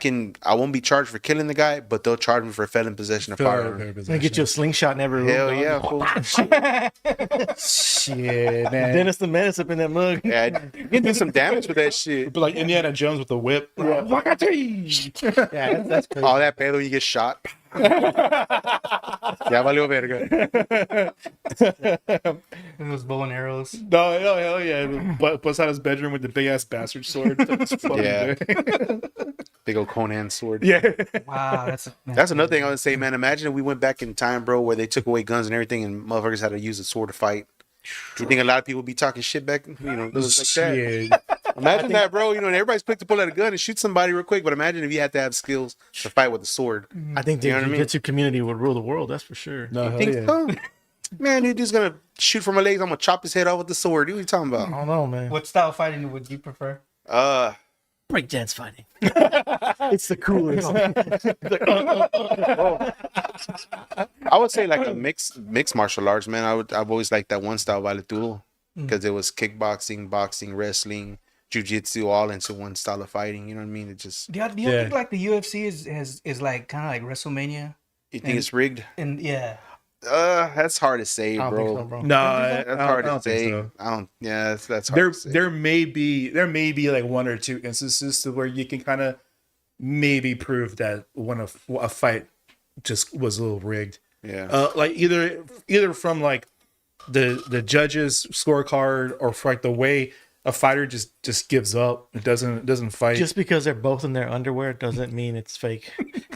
won't be charged for killing the guy, but they'll charge me for felon possession of firearm. I'm gonna get you a slingshot in every room. Hell dog. yeah, fool. Shit, man. Dennis the Menace up in that mug. Yeah, you can do some damage with that shit. But like Indiana Jones with the whip. Yeah. Yeah, that's crazy. All that pedo, you get shot. Ya valió verga. And those bow and arrows. No, hell yeah. But puts out his bedroom with the big ass bastard sword. That's fucking Yeah. big. Big old Conan sword. Yeah. Wow, That's another thing I would say, man. Imagine if we went back in time, bro, where they took away guns and everything, and motherfuckers had to use a sword to fight. Do you think a lot of people would be talking shit back? It was like that. Shit. Imagine that, bro. And everybody's quick to pull out a gun and shoot somebody real quick. But imagine if you had to have skills to fight with a sword. I think the You know what I mean? jiu-jitsu community would rule the world. That's for sure. No, hell Think yeah. so? Man, dude, just gonna shoot from my legs. I'm gonna chop his head off with the sword. What are you talking I about? don't know, man. What style fighting would you prefer? Breakdance fighting. It's the coolest. I would say like a mixed martial arts, man. I've always liked that one style, Vale Tudo, because it was kickboxing, boxing, wrestling, jiu-jitsu, all into one style of fighting. You know what I mean? It just, Do you think like the UFC is like kind of like WrestleMania? you think it's rigged? And yeah, That's hard to say, I don't bro. think so, bro. No, That's hard I to don't think say. so. I don't. Yeah, that's hard to say. There may be like one or two instances to where you can kind of maybe prove that when a fight just was a little rigged. Yeah. Like either from like the judges scorecard or for like the way a fighter just gives up. It doesn't fight. Just because they're both in their underwear doesn't mean it's fake.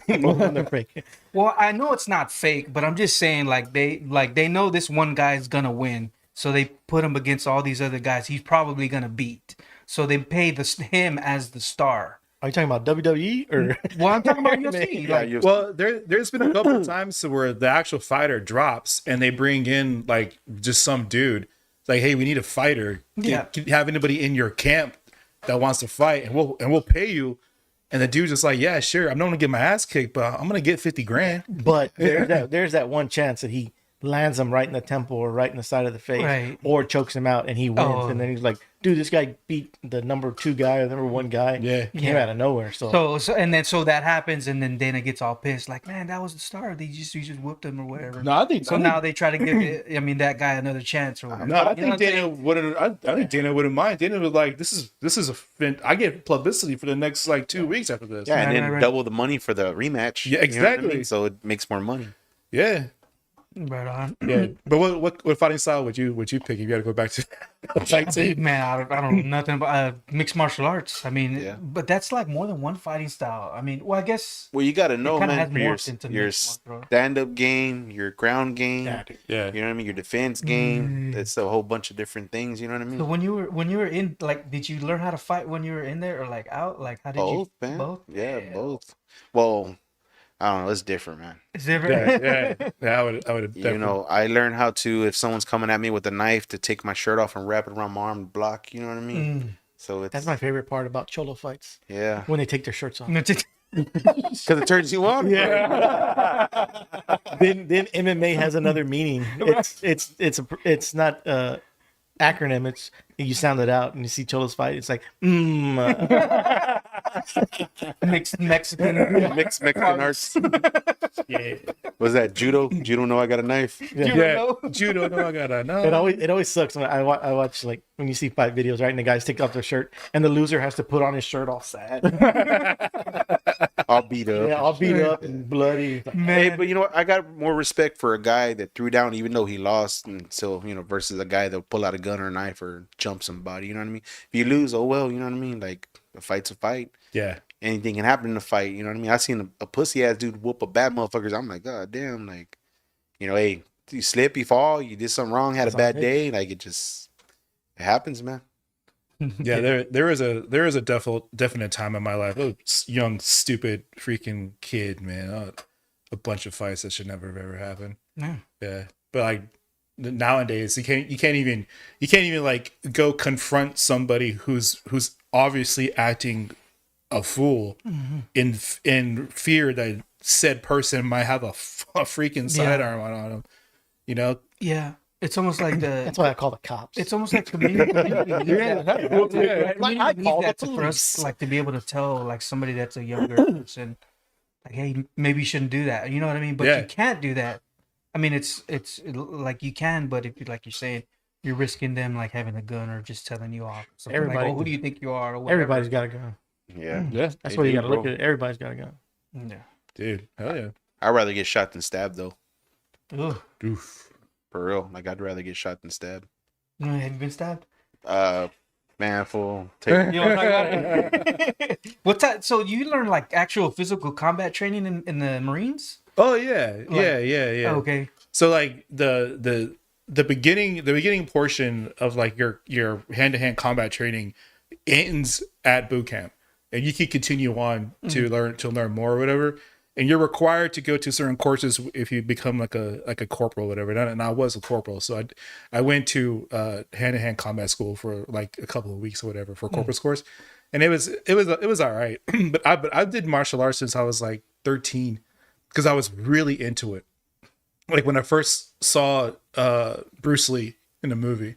Both of them are fake. well, I know it's not fake, but I'm just saying like they know this one guy's gonna win, so they put him against all these other guys he's probably gonna beat. So they pay him as the star. Are you talking about WWE or? Well, I'm talking about UFC. Yeah, Like, you- Well, there's been a couple of times to where the actual fighter drops and they bring in like just some dude. It's like, hey, we need a fighter. Yeah. Can you have anybody in your camp that wants to fight, and we'll pay you. And the dude's just like, yeah, sure. I'm not gonna get my ass kicked, but I'm gonna get $50,000. But there's that one chance that he lands him right in the temple or right in the side of the face, Right. or chokes him out and he wins. Oh. And then he's like, dude, this guy beat the number 2 guy or number 1 guy. Yeah. Came out of nowhere. So that happens, and then Dana gets all pissed, like, man, that was the start. You just whooped him or whatever. No, I think So now they try to give it, I mean, that guy another chance or whatever. No, I You know think what I'm Dana saying? wouldn't. I think Dana wouldn't mind. Dana was like, "This is I get publicity for the next like 2 weeks after this." Yeah, and Right, then right. double the money for the rematch. Yeah, You know what I mean? exactly. So it makes more money. Yeah, Right on. yeah. But what fighting style would you pick if you had to go back to? Man, I don't know nothing about mixed martial arts. I mean, Yeah. but that's like more than one fighting style. I mean, well, I guess Well, you got to know, kinda man, has for your, morphed into your mixed martial arts. stand-up game, your ground game. Yeah, dude. Yeah, You know what I mean? Your defense game. It's a whole bunch of different things. You know what I mean? So when you were in, like, did you learn how to fight when you were in there, or like out? Like, how did Both, you man. both? Yeah, both. Well, I don't know. It's different, man. Is there yeah. I would. You know, I learned how to, if someone's coming at me with a knife, to take my shirt off and wrap it around my arm and block. You know what I mean? So it's That's my favorite part about Cholo fights. yeah, When they take their shirts off. because it turns you on. Yeah. then MMA has another meaning. It's not acronym. It's you sound it out and you see Cholo's fight. It's like mixed Mexican. Mixed Mexican arts. yeah. Was that judo? Judo? No, I got a knife. Yeah, judo. No, I gotta know. It always sucks when I watch like when you see fight videos, right? And the guys take off their shirt and the loser has to put on his shirt all sad. All beat up. Yeah, all beat up and bloody. It's like, Hey, but you know what? I got more respect for a guy that threw down even though he lost, and so versus a guy that'll pull out a gun or a knife or jump somebody. You know what I mean? If you lose, oh well. You know what I mean? Like a fight's a fight. Yeah, Anything can happen in a fight. You know what I mean? I seen a pussy ass dude whoop a bad motherfuckers. I'm like, God damn, like, hey, you slip, you fall, you did something wrong, had a bad day, like it happens, man. yeah. There is a definite time in my life. Oh, young, stupid, freaking kid, man. A bunch of fights that should never have ever happened. Yeah. Yeah, but like nowadays, you can't even like go confront somebody who's obviously acting a fool in fear that said person might have a freaking sidearm on him. You know? Yeah, it's almost like that's why I call the cops. It's almost like community. Like, I call the For us, like, to be able to tell like somebody that's a younger person, like, hey, maybe you shouldn't do that. You know what I mean? But Yeah. you can't do that. I mean, it's like you can, but if you, like you're saying, you're risking them like having a gun or just telling you off. Something like, Everybody- oh, who do you think you are? Or whatever. Everybody's got a gun. Yeah. Yeah, That's They what you do, got to look bro. at it. Everybody's got a gun. Yeah. dude, hell yeah. I'd rather get shot than stabbed though. Ugh. Oof. For real. Like I'd rather get shot than stabbed. Have you been stabbed? Man, fool. Take You know what I'm talking about? What's that? So you learn like actual physical combat training in the Marines? Oh yeah, yeah. Oh, okay. So like the beginning portion of like your hand-to-hand combat training ends at boot camp, and you can continue on to learn more or whatever. And you're required to go to certain courses if you become like a corporal or whatever. And I was a corporal, so I went to hand-to-hand combat school for like a couple of weeks or whatever for a corpus course, and it was all right. but I did martial arts since I was like 13 because I was really into it. Like when I first saw Bruce Lee in the movie,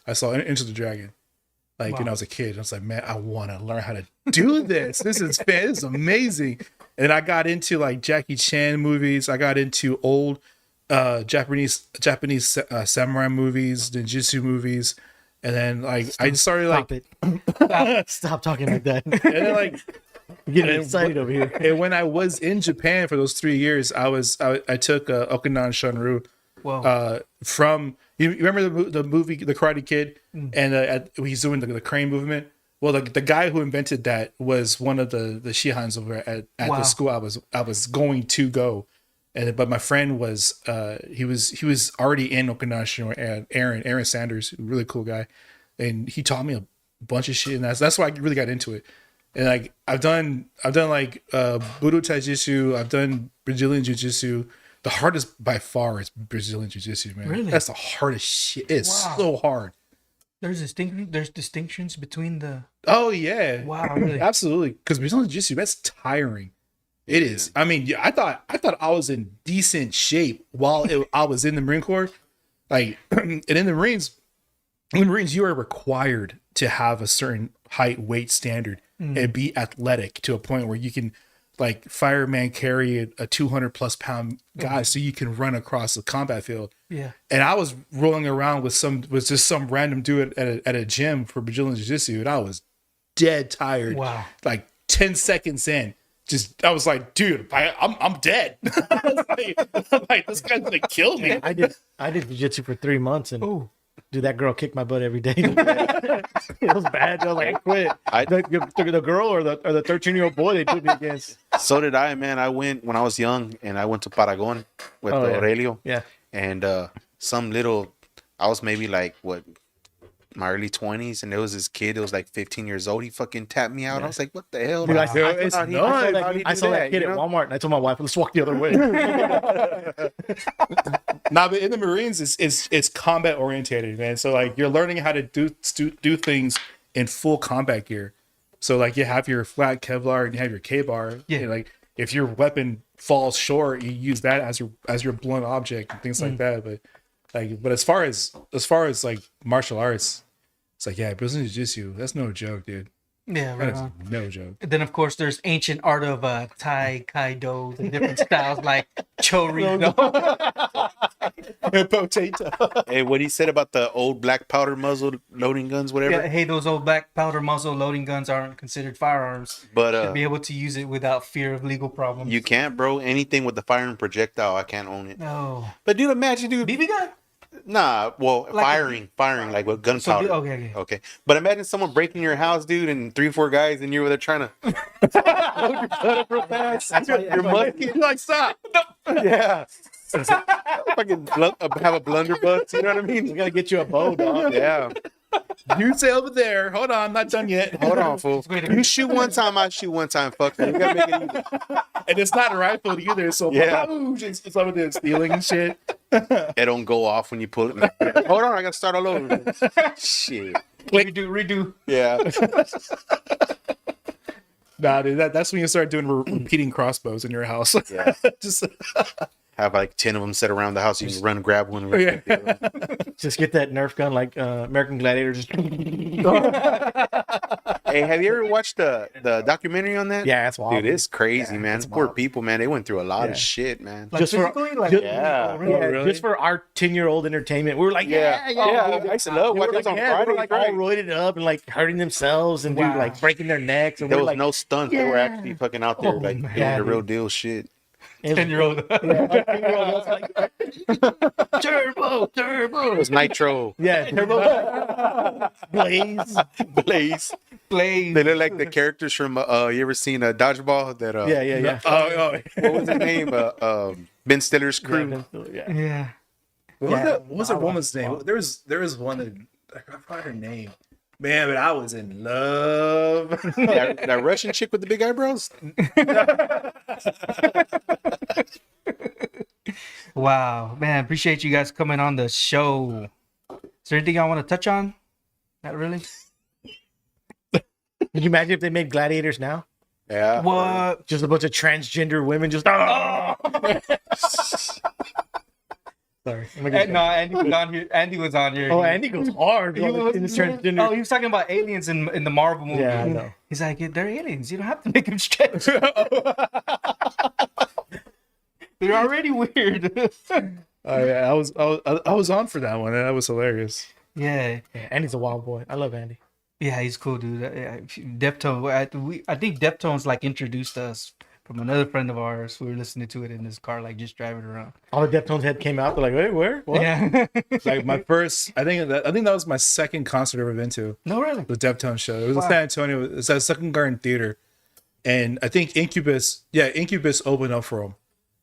I saw Into the Dragon. Like when I was a kid, I was like, man, I want to learn how to do this. This is amazing. And I got into like Jackie Chan movies. I got into old Japanese samurai movies, ninjutsu movies, and then like I just started like, Stop talking like that. and then like I'm getting excited over here. and when I was in Japan for those 3 years, I took Okinawan Shunryu. Whoa. From you remember the movie The Karate Kid, and he's doing the crane movement. Well, the guy who invented that was one of the Shihans over at the school I was going to go, but my friend was he was already in Okinawa Shunryu, Aaron Sanders, a really cool guy, and he taught me a bunch of shit, and that's why I really got into it. And like I've done like Budo Taijutsu, I've done Brazilian Jiu-Jitsu. The hardest by far is Brazilian Jiu-Jitsu, man. Really? That's the hardest shit. It's so hard. There's distinctions between the. Oh yeah. Wow, really? Absolutely. Because Brazilian Jiu-Jitsu, that's tiring. It is. I mean, yeah, I thought I was in decent shape while I was in the Marine Corps. Like, and in the Marines, you are required to have a certain height, weight standard and be athletic to a point where you can, like, fireman carry a 200+ pound guy so you can run across the combat field. Yeah. And I was rolling around with just some random dude at a gym for Brazilian Jiu-Jitsu, and I was dead tired. Wow. Like 10 seconds in. I was like, dude, I'm dead. I'm like, this guy's gonna kill me. I did jiu-jitsu for 3 months, and dude, that girl kicked my butt every day. It was bad. I was like, I quit. The girl or the 13-year-old boy they put me against. So did I, man. I went when I was young, and I went to Paragon with Aurelio. Yeah. And I was maybe like, my early 20s, and there was this kid that was like 15 years old. He fucking tapped me out. Yeah. I was like, what the hell? Dude, Like, I saw that kid at Walmart, and I told my wife, let's walk the other way. Nah, but in the Marines, it's combat orientated, man. So like you're learning how to do things in full combat gear. So like you have your flat Kevlar and you have your K-bar. Yeah. And, like if your weapon falls short, you use that as your blunt object and things like that. But as far as like martial arts, it's like, yeah, Brazilian Jiu-Jitsu, that's no joke, dude. Yeah, That right is on. no joke. And then of course there's ancient art of Thai, Kaido, the different styles like Chorizo. Potato. hey, what he said about the old black powder muzzle loading guns, whatever. Yeah, hey, those old black powder muzzle loading guns aren't considered firearms. But To be able to use it without fear of legal problems. you can't, bro. Anything with the firing projectile, I can't own it. No. But dude, imagine, dude. BB gun? Nah, well, Like firing like with So, gunpowder. Okay. But imagine someone breaking your house, dude, and 3-4 guys, and you're there trying to load your gun up real fast. You're monkey. Like, stop. Yeah. Fucking have a blunderbuss. You know what I mean? We gotta get you a bow, dog. Yeah. You say over there. Hold on, not done yet. Hold on, fool. You shoot one time, I shoot one time. Fuck it. You gotta make it even. And it's not a rifle either, so Yeah. it's over there stealing and shit. It don't go off when you pull it. Hold on, I gotta start all over. Shit. Redo. Yeah. Nah, dude, that's when you start doing repeating crossbows in your house. Yeah. Just Have like 10 of them set around the house. You can run, grab one. yeah. Just get that Nerf gun like American Gladiator. Just Hey, have you ever watched the documentary on that? yeah, that's wild. Dude, it's crazy, man. it's Poor wild. people, man. They went through a lot of Yeah. shit, man. Like Just for- physically? Like, Yeah. really? Yeah, really? just for our 10-year-old entertainment. We were like, Yeah. dude. I used to love We were watching like, those on yeah, they were Fridays, like right? all roided up and like hurting themselves and Wow. dude, like breaking their necks. And There we're was like, no stunts. They were Yeah. actually fucking out there, Oh, like man. doing the dude. real deal shit. it was- 10-year-old. yeah, 10-year-old was like, turbo. It was Nitro. Yeah, turbo. Blaze. Blaze. Blaze. They look like the characters from you ever seen a Dodgeball? That Yeah. Oh, what was his name? Ben Stiller's crew. Yeah. Yeah. what was that woman's name? There was one that I forgot her name. Man, but I was in love. that Russian chick with the big eyebrows. Wow, man, appreciate you guys coming on the show. Is there anything I want to touch on? Not really. Could you imagine if they made gladiators now? Yeah. What? Just a bunch of transgender women just. Sorry. No, Andy was on here. Andy was on here. Oh, Andy goes hard He in was, this transgender. oh, he was talking about aliens in the Marvel movie. Yeah, I know. He's like, they're aliens. You don't have to make them stretch. They're already weird. Yeah, I was on for that one. And that was hilarious. yeah. Yeah, Andy's a wild boy. I love Andy. Yeah, he's cool, dude. Deftone. I think Deftones like introduced us from another friend of ours. We were listening to it in his car, like just driving around. All the Deftones head came out. They're like, wait, where? What? Yeah. Like my first, I think that was my second concert I've ever been to. No, really. The Deftones show. It was Wow. in San Antonio. It was at Second Garden Theater, and I think Incubus opened up for them.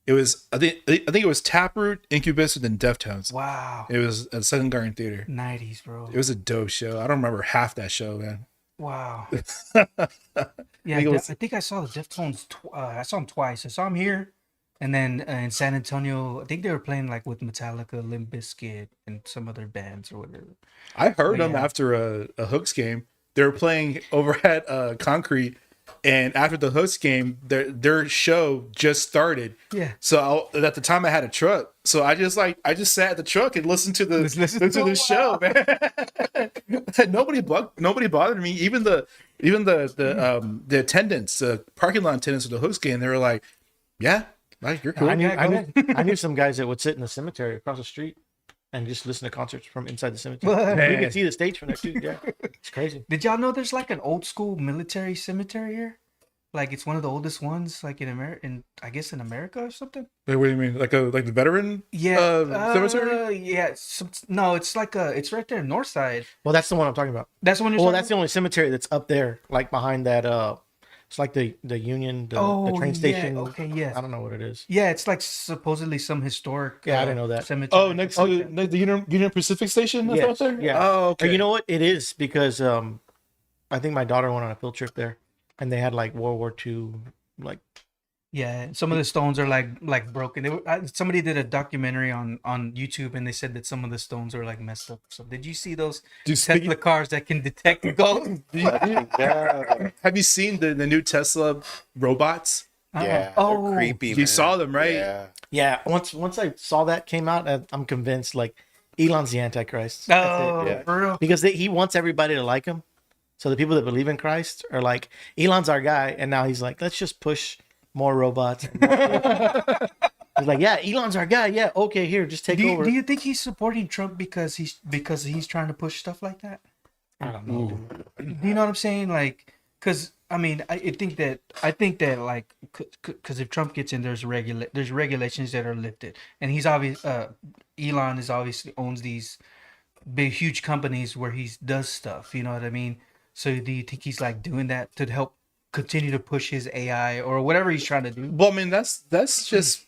It was I think it was Taproot, Incubus, and then Deftones. Wow. It was at Second Garden Theater. 90s, bro. It was a dope show. I don't remember half that show, man. Wow. I Yeah, think it was- I think I saw the Deftones. I saw them twice. I saw them here, and then in San Antonio. I think they were playing like with Metallica, Limp Bizkit, and some other bands or whatever. I heard Oh, them yeah. after a Hooks game. They were playing over at Concrete, and after the host game, their show just started. Yeah. So at the time I had a truck, so I just sat at the truck and listened to the show, man. Nobody bothered me. Even the attendants, the parking lot attendants of the host game, they were like, "Yeah, right, you're cool." I knew some guys that would sit in the cemetery across the street and just listen to concerts from inside the cemetery. You can see the stage from there too. Yeah, it's crazy. Did y'all know there's like an old school military cemetery here? Like it's one of the oldest ones, like in America, I guess in America or something. Wait, what do you mean? Like the veteran? Cemetery? Yeah. No, it's like it's right there, north side. Well, that's the one I'm talking about. That's the one you're Well, talking that's the only cemetery that's up there, like behind that. It's like the Union, the train station. Yeah. Okay, yes. I don't know what it is. Yeah, it's like supposedly some historic. Yeah, I didn't know that. Cemetery. Oh, next to the Union Pacific Station. That's out there. Yeah. Oh, Or okay. you know what? It is because I think my daughter went on a field trip there, and they had like World War II, like. Yeah, some of the stones are like broken. Somebody did a documentary on YouTube, and they said that some of the stones are like messed up. So, did you see those Tesla cars that can detect ghosts? Have you seen the new Tesla robots? Yeah. Oh, they're creepy. You saw them, right? Yeah. Yeah. Once I saw that came out, I'm convinced like Elon's the Antichrist. That's it. Oh, Yeah. for real? Because he wants everybody to like him. So the people that believe in Christ are like, Elon's our guy, and now he's like, let's just push more robots. He's like, yeah, Elon's our guy. Yeah, okay, here, just take over. Do you think he's supporting Trump because he's trying to push stuff like that? I don't know. Do you know what I'm saying? Like, because I mean, I think that like, because if Trump gets in, there's regulations that are lifted, and he's Elon is obviously owns these big huge companies where he does stuff. You know what I mean? So do you think he's like doing that to help continue to push his AI or whatever he's trying to do? Well, I mean, that's just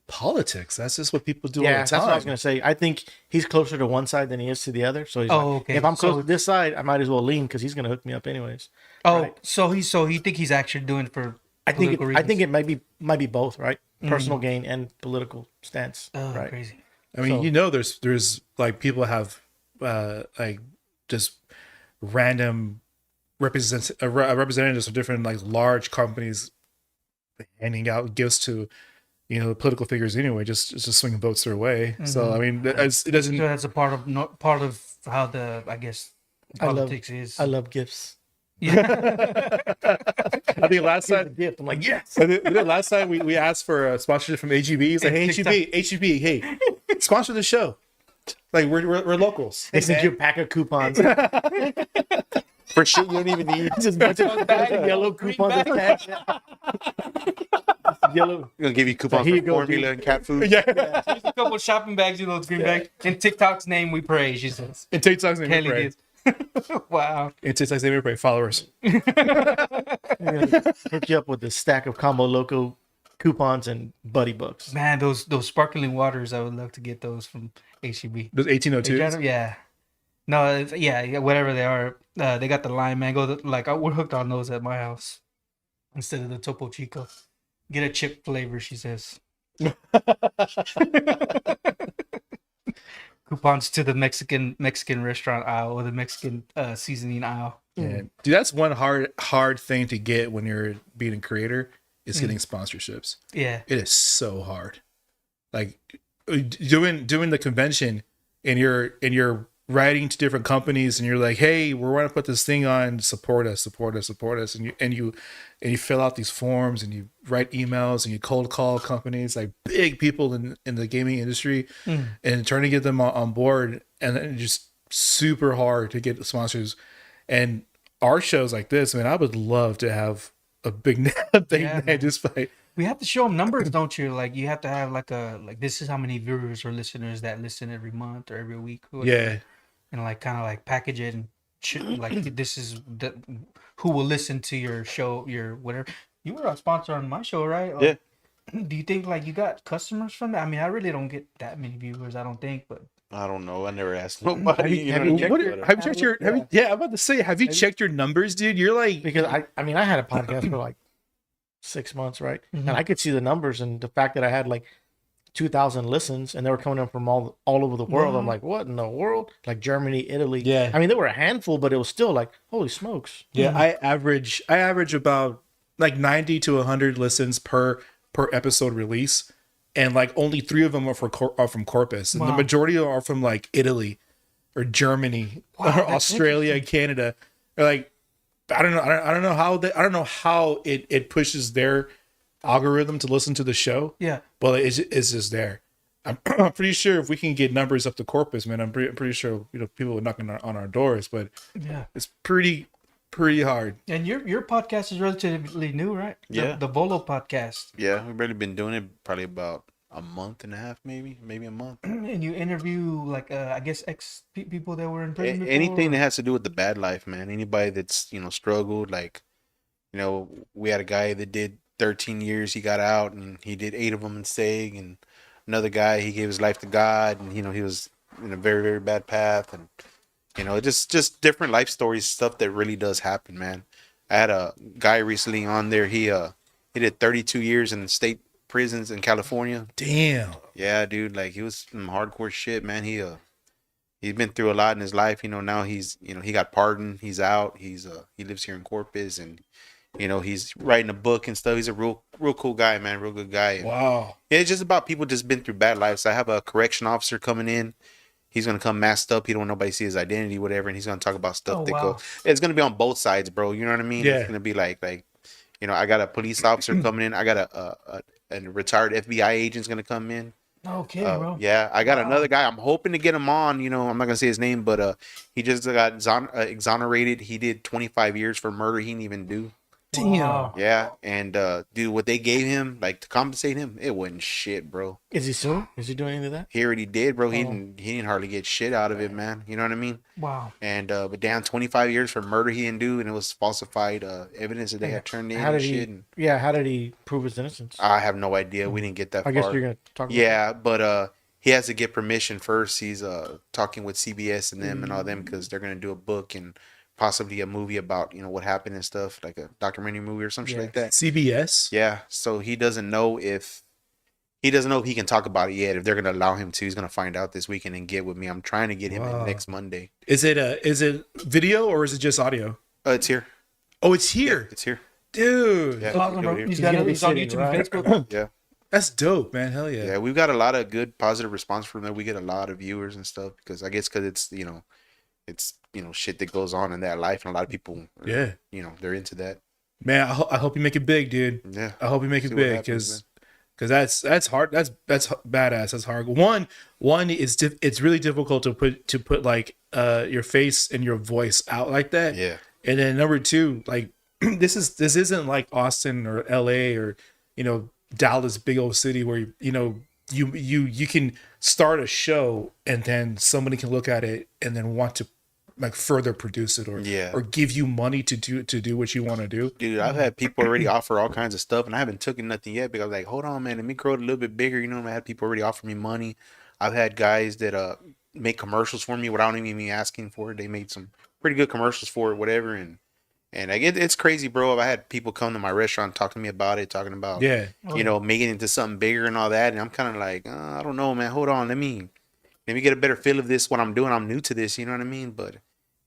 politics. That's just what people do all the That's time. what I was gonna say. I think he's closer to one side than he is to the other. So he's like, okay. if I'm close to this side, I might as well lean because he's gonna hook me up anyways. Oh, Right. so you think he's actually doing it for I think political it might be both, right? Personal gain and political stance. Oh, right. crazy. I mean, So- there's like people have like just random representatives of different like large companies handing out gifts to political figures anyway, just swinging votes their way. So I mean, it doesn't. So that's a part of how the politics is. I love gifts. I think last Here's a time. gift. I'm like, yes. I think last time we asked for a sponsorship from AGB. He's like, hey, HEB, hey, sponsor the show. Like we're locals. They sent you a pack of coupons. For shit you don't even need. Just a bunch of yellow coupons attached. Yellow. We're gonna give you coupons here for you go, formula dude. and cat food. Yeah. There's a couple of shopping bags, those green bags. In TikTok's name, we pray. She says. In TikTok's name, we Kelly pray. did. Wow. In TikTok's name, we pray. Followers. Hook you up with a stack of Combo Loco coupons and buddy books. Man, those sparkling waters, I would love to get those from HEB. Those 1802s. Yeah. No, yeah, whatever they are. They got the lime mango. We're hooked on those at my house instead of the Topo Chico. Get a chip flavor, she says. Coupons to the Mexican restaurant aisle or the Mexican seasoning aisle. Yeah. Dude, that's one hard thing to get when you're being a creator is getting sponsorships. Yeah. It is so hard. Like doing the convention and you're writing to different companies and you're like, hey, we want to put this thing on, support us, and you fill out these forms and you write emails and you cold call companies like big people in the gaming industry and trying to get them on board, and then just super hard to get sponsors. And our shows like this, man, I would love to have a big name just like. We have to show them numbers, don't you? Like you have to have like this is how many viewers or listeners that listen every month or every week. Yeah. And like kind of like package it and like this is who will listen to your show, your whatever. You were a sponsor on my show, right? Yeah. Do you think like you got customers from that? I mean, I really don't get that many viewers, I don't think, but I don't know. I never asked nobody. Have you Have you checked I'm about to say, have you checked your numbers, dude? You're like, Because I mean, I had a podcast for like 6 months, right? And I could see the numbers and the fact that I had like 2,000 listens, and they were coming in from all over the world. I'm like, what in the world? Like Germany, Italy. Yeah. I mean, there were a handful, but it was still like, holy smokes. Yeah, I average about like 90 to 100 listens per episode release, and like only 3 of them are from Corpus, and the majority are from like Italy or Germany or Australia, Canada. Or like I don't know how it pushes their algorithm to listen to the show. Yeah. But it's just there. I'm pretty sure if we can get numbers up to Corpus, man, I'm pretty sure people are knocking on our doors. But Yeah. it's pretty hard. And your podcast is relatively new, right? Yeah. The Volo podcast. Yeah, we've really been doing it probably about a month and a half, maybe a month. And you interview like I guess people that were in prison before, Anything that has to do with the bad life, man. Anybody that's struggled, like we had a guy that did 13 years, he got out, and he did 8 of them in SEG, and another guy, he gave his life to God, and he was in a very, very bad path, and just different life stories, stuff that really does happen, man. I had a guy recently on there. He did 32 years in state prisons in California. Damn. Yeah, dude, like he was some hardcore shit, man. He's been through a lot in his life. Now he's he got pardoned. He's out. He lives here in Corpus, and he's writing a book and stuff. He's a real cool guy, man. Real good guy. And Wow. it's just about people just been through bad lives. I have a correction officer coming in. He's gonna come masked up. He don't want nobody to see his identity, whatever, and he's gonna talk about stuff it's gonna be on both sides, bro. You know what I mean? Yeah. It's gonna be like I got a police officer coming in. I got a retired FBI agent's gonna come in. Okay, bro. Yeah, I got another guy. I'm hoping to get him on. I'm not gonna say his name, but he just got exonerated. He did 25 years for murder he didn't even do. Damn. Yeah, and dude, what they gave him, like to compensate him, it wasn't shit, bro. Is he suing? Is he doing any of that? He already did, bro. He didn't hardly get shit out of it, man. You know what I mean? Wow. And but down 25 years for murder he didn't do, and it was falsified evidence that they had turned in. How did and he? shit. And How did he prove his innocence? I have no idea. We didn't get that I far. guess you're gonna talk. About Yeah, but he has to get permission first. He's talking with CBS and them and all them because they're gonna do a book and possibly a movie about what happened and stuff, like a documentary movie or some shit like that. CBS. Yeah, so he doesn't know if he can talk about it yet. If they're gonna allow him to, he's gonna find out this weekend and get with me. I'm trying to get him in next Monday. Is it video or is it just audio? It's here. Oh, it's here. Yeah, it's here. Dude. Yeah, Awesome, bro. here. He's gonna be on sitting, YouTube right? and Facebook. Yeah. That's dope, man. Hell yeah. Yeah, we've got a lot of good positive response from that. We get a lot of viewers and stuff because it's it's shit that goes on in that life, and a lot of people Yeah. They're into that. Man, I hope you make it big, dude. Yeah, I hope you make See it what big happens, because that's hard. That's badass. That's hard. One is it's really difficult to put like your face and your voice out like that. Yeah. And then number 2, like this isn't like Austin or LA or Dallas, big old city where you can start a show and then somebody can look at it and then want to like further produce it or give you money to do what you want to do. Dude, I've had people already offer all kinds of stuff, and I haven't taken nothing yet because like, hold on, man, let me grow it a little bit bigger. I had people already offer me money. I've had guys that make commercials for me without even me asking for it. They made some pretty good commercials for it, whatever, and like it's crazy, bro. I had people come to my restaurant, talk to me about it, talking about making it into something bigger and all that, and I'm kind of like, I don't know, man. Hold on, let me get a better feel of this. What I'm doing, I'm new to this, you know what I mean? But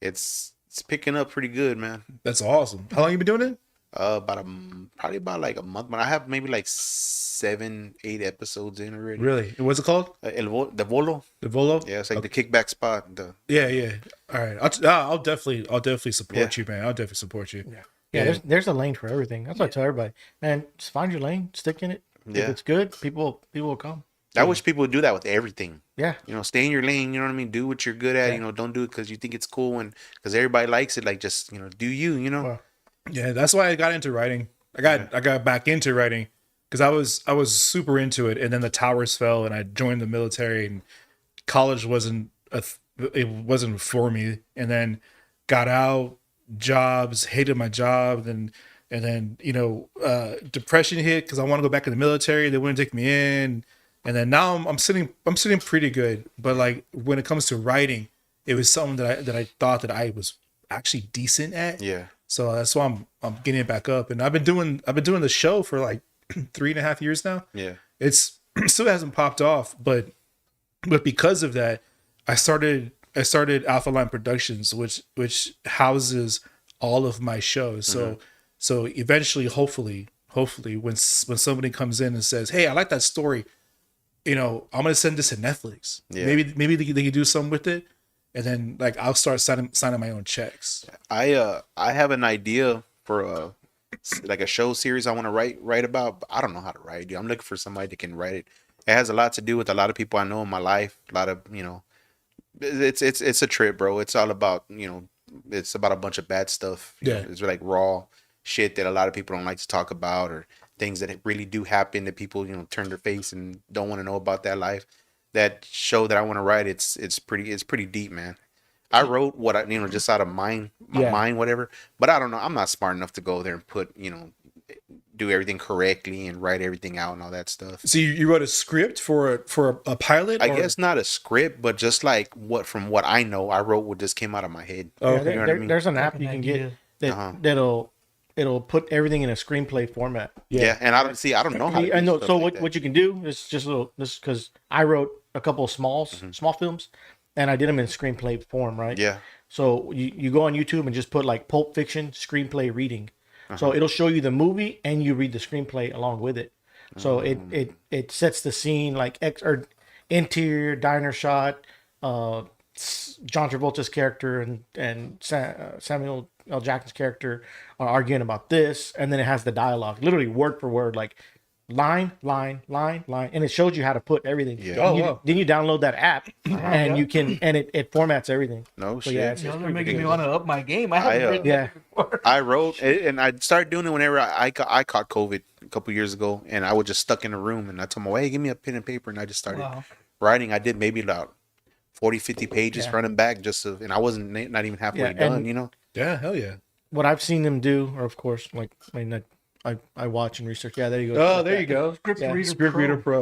it's picking up pretty good, man. That's awesome. How long you been doing it? Probably about like a month, but I have maybe like 7, 8 episodes in already. Really? What's it called? The Volo. The Volo? Yeah, it's like the kickback spot. Yeah. All right. I'll definitely support you, man. I'll definitely support you. Yeah. There's a lane for everything. That's what I tell everybody. Man, just find your lane, stick in it. Yeah. If it's good, people will come. I wish people would do that with everything. Yeah. Stay in your lane. You know what I mean? Do what you're good at. Don't do it because you think it's cool and because everybody likes it. Like just do you. Well, yeah, that's why I got into writing. I got back into writing because I was super into it, and then the towers fell, and I joined the military, and college wasn't for me, and then got out, jobs, hated my job, and then depression hit because I want to go back in the military. They wouldn't take me in, and then now I'm sitting pretty good. But like when it comes to writing, it was something that I thought that I was actually decent at. Yeah. So that's why I'm getting it back up, and I've been doing the show for like 3.5 years now. Yeah. It's still hasn't popped off, but because of that, I started Alpha Line Productions, which houses all of my shows. So eventually, hopefully, when somebody comes in and says, "Hey, I like that story," I'm gonna send this to Netflix. Yeah. Maybe they can do something with it, and then like I'll start signing my own checks. I have an idea for like a show series I want to write about, but I don't know how to write it. I'm looking for somebody that can write it. It has a lot to do with a lot of people I know in my life. A lot of it's a trip, bro. It's all about it's about a bunch of bad stuff. It's like raw shit that a lot of people don't like to talk about, or things that really do happen that people turn their face and don't want to know about that life. That show that I want to write, it's pretty deep, man. I wrote what I just out of my mind, whatever. But I don't know. I'm not smart enough to go there and put do everything correctly and write everything out and all that stuff. So you wrote a script for a pilot? I guess not a script, but just like from what I know, I wrote what just came out of my head. Oh, Yeah, you know what I mean? There's an app you can get that'll put everything in a screenplay format. Yeah, and I don't know how to do I know. stuff So like what you can do is just this because I wrote a couple of small films, and I did them in screenplay form, right? Yeah. So you go on YouTube and just put like Pulp Fiction screenplay reading. So it'll show you the movie and you read the screenplay along with it. So it sets the scene like interior diner shot, John Travolta's character and Samuel L. Jackson's character are arguing about this, and then it has the dialogue, literally word for word, like line, and it shows you how to put everything. Yeah. Then you download that app, and you can, and it formats everything. No So, shit. yeah, Y'all are making me want to up my game. I haven't read yeah. that before. I wrote, and I started doing it whenever I caught COVID a couple years ago, and I was just stuck in a room, and I told my wife, hey, give me a pen and paper, and I just started writing. I did maybe about 40, 50 pages front and back, and I wasn't not even halfway done, Yeah, hell yeah. What I've seen them do, or of course, like I watch and research. Yeah, there you go. Oh, there you go. Script Yeah. Reader Script Pro. Reader Pro.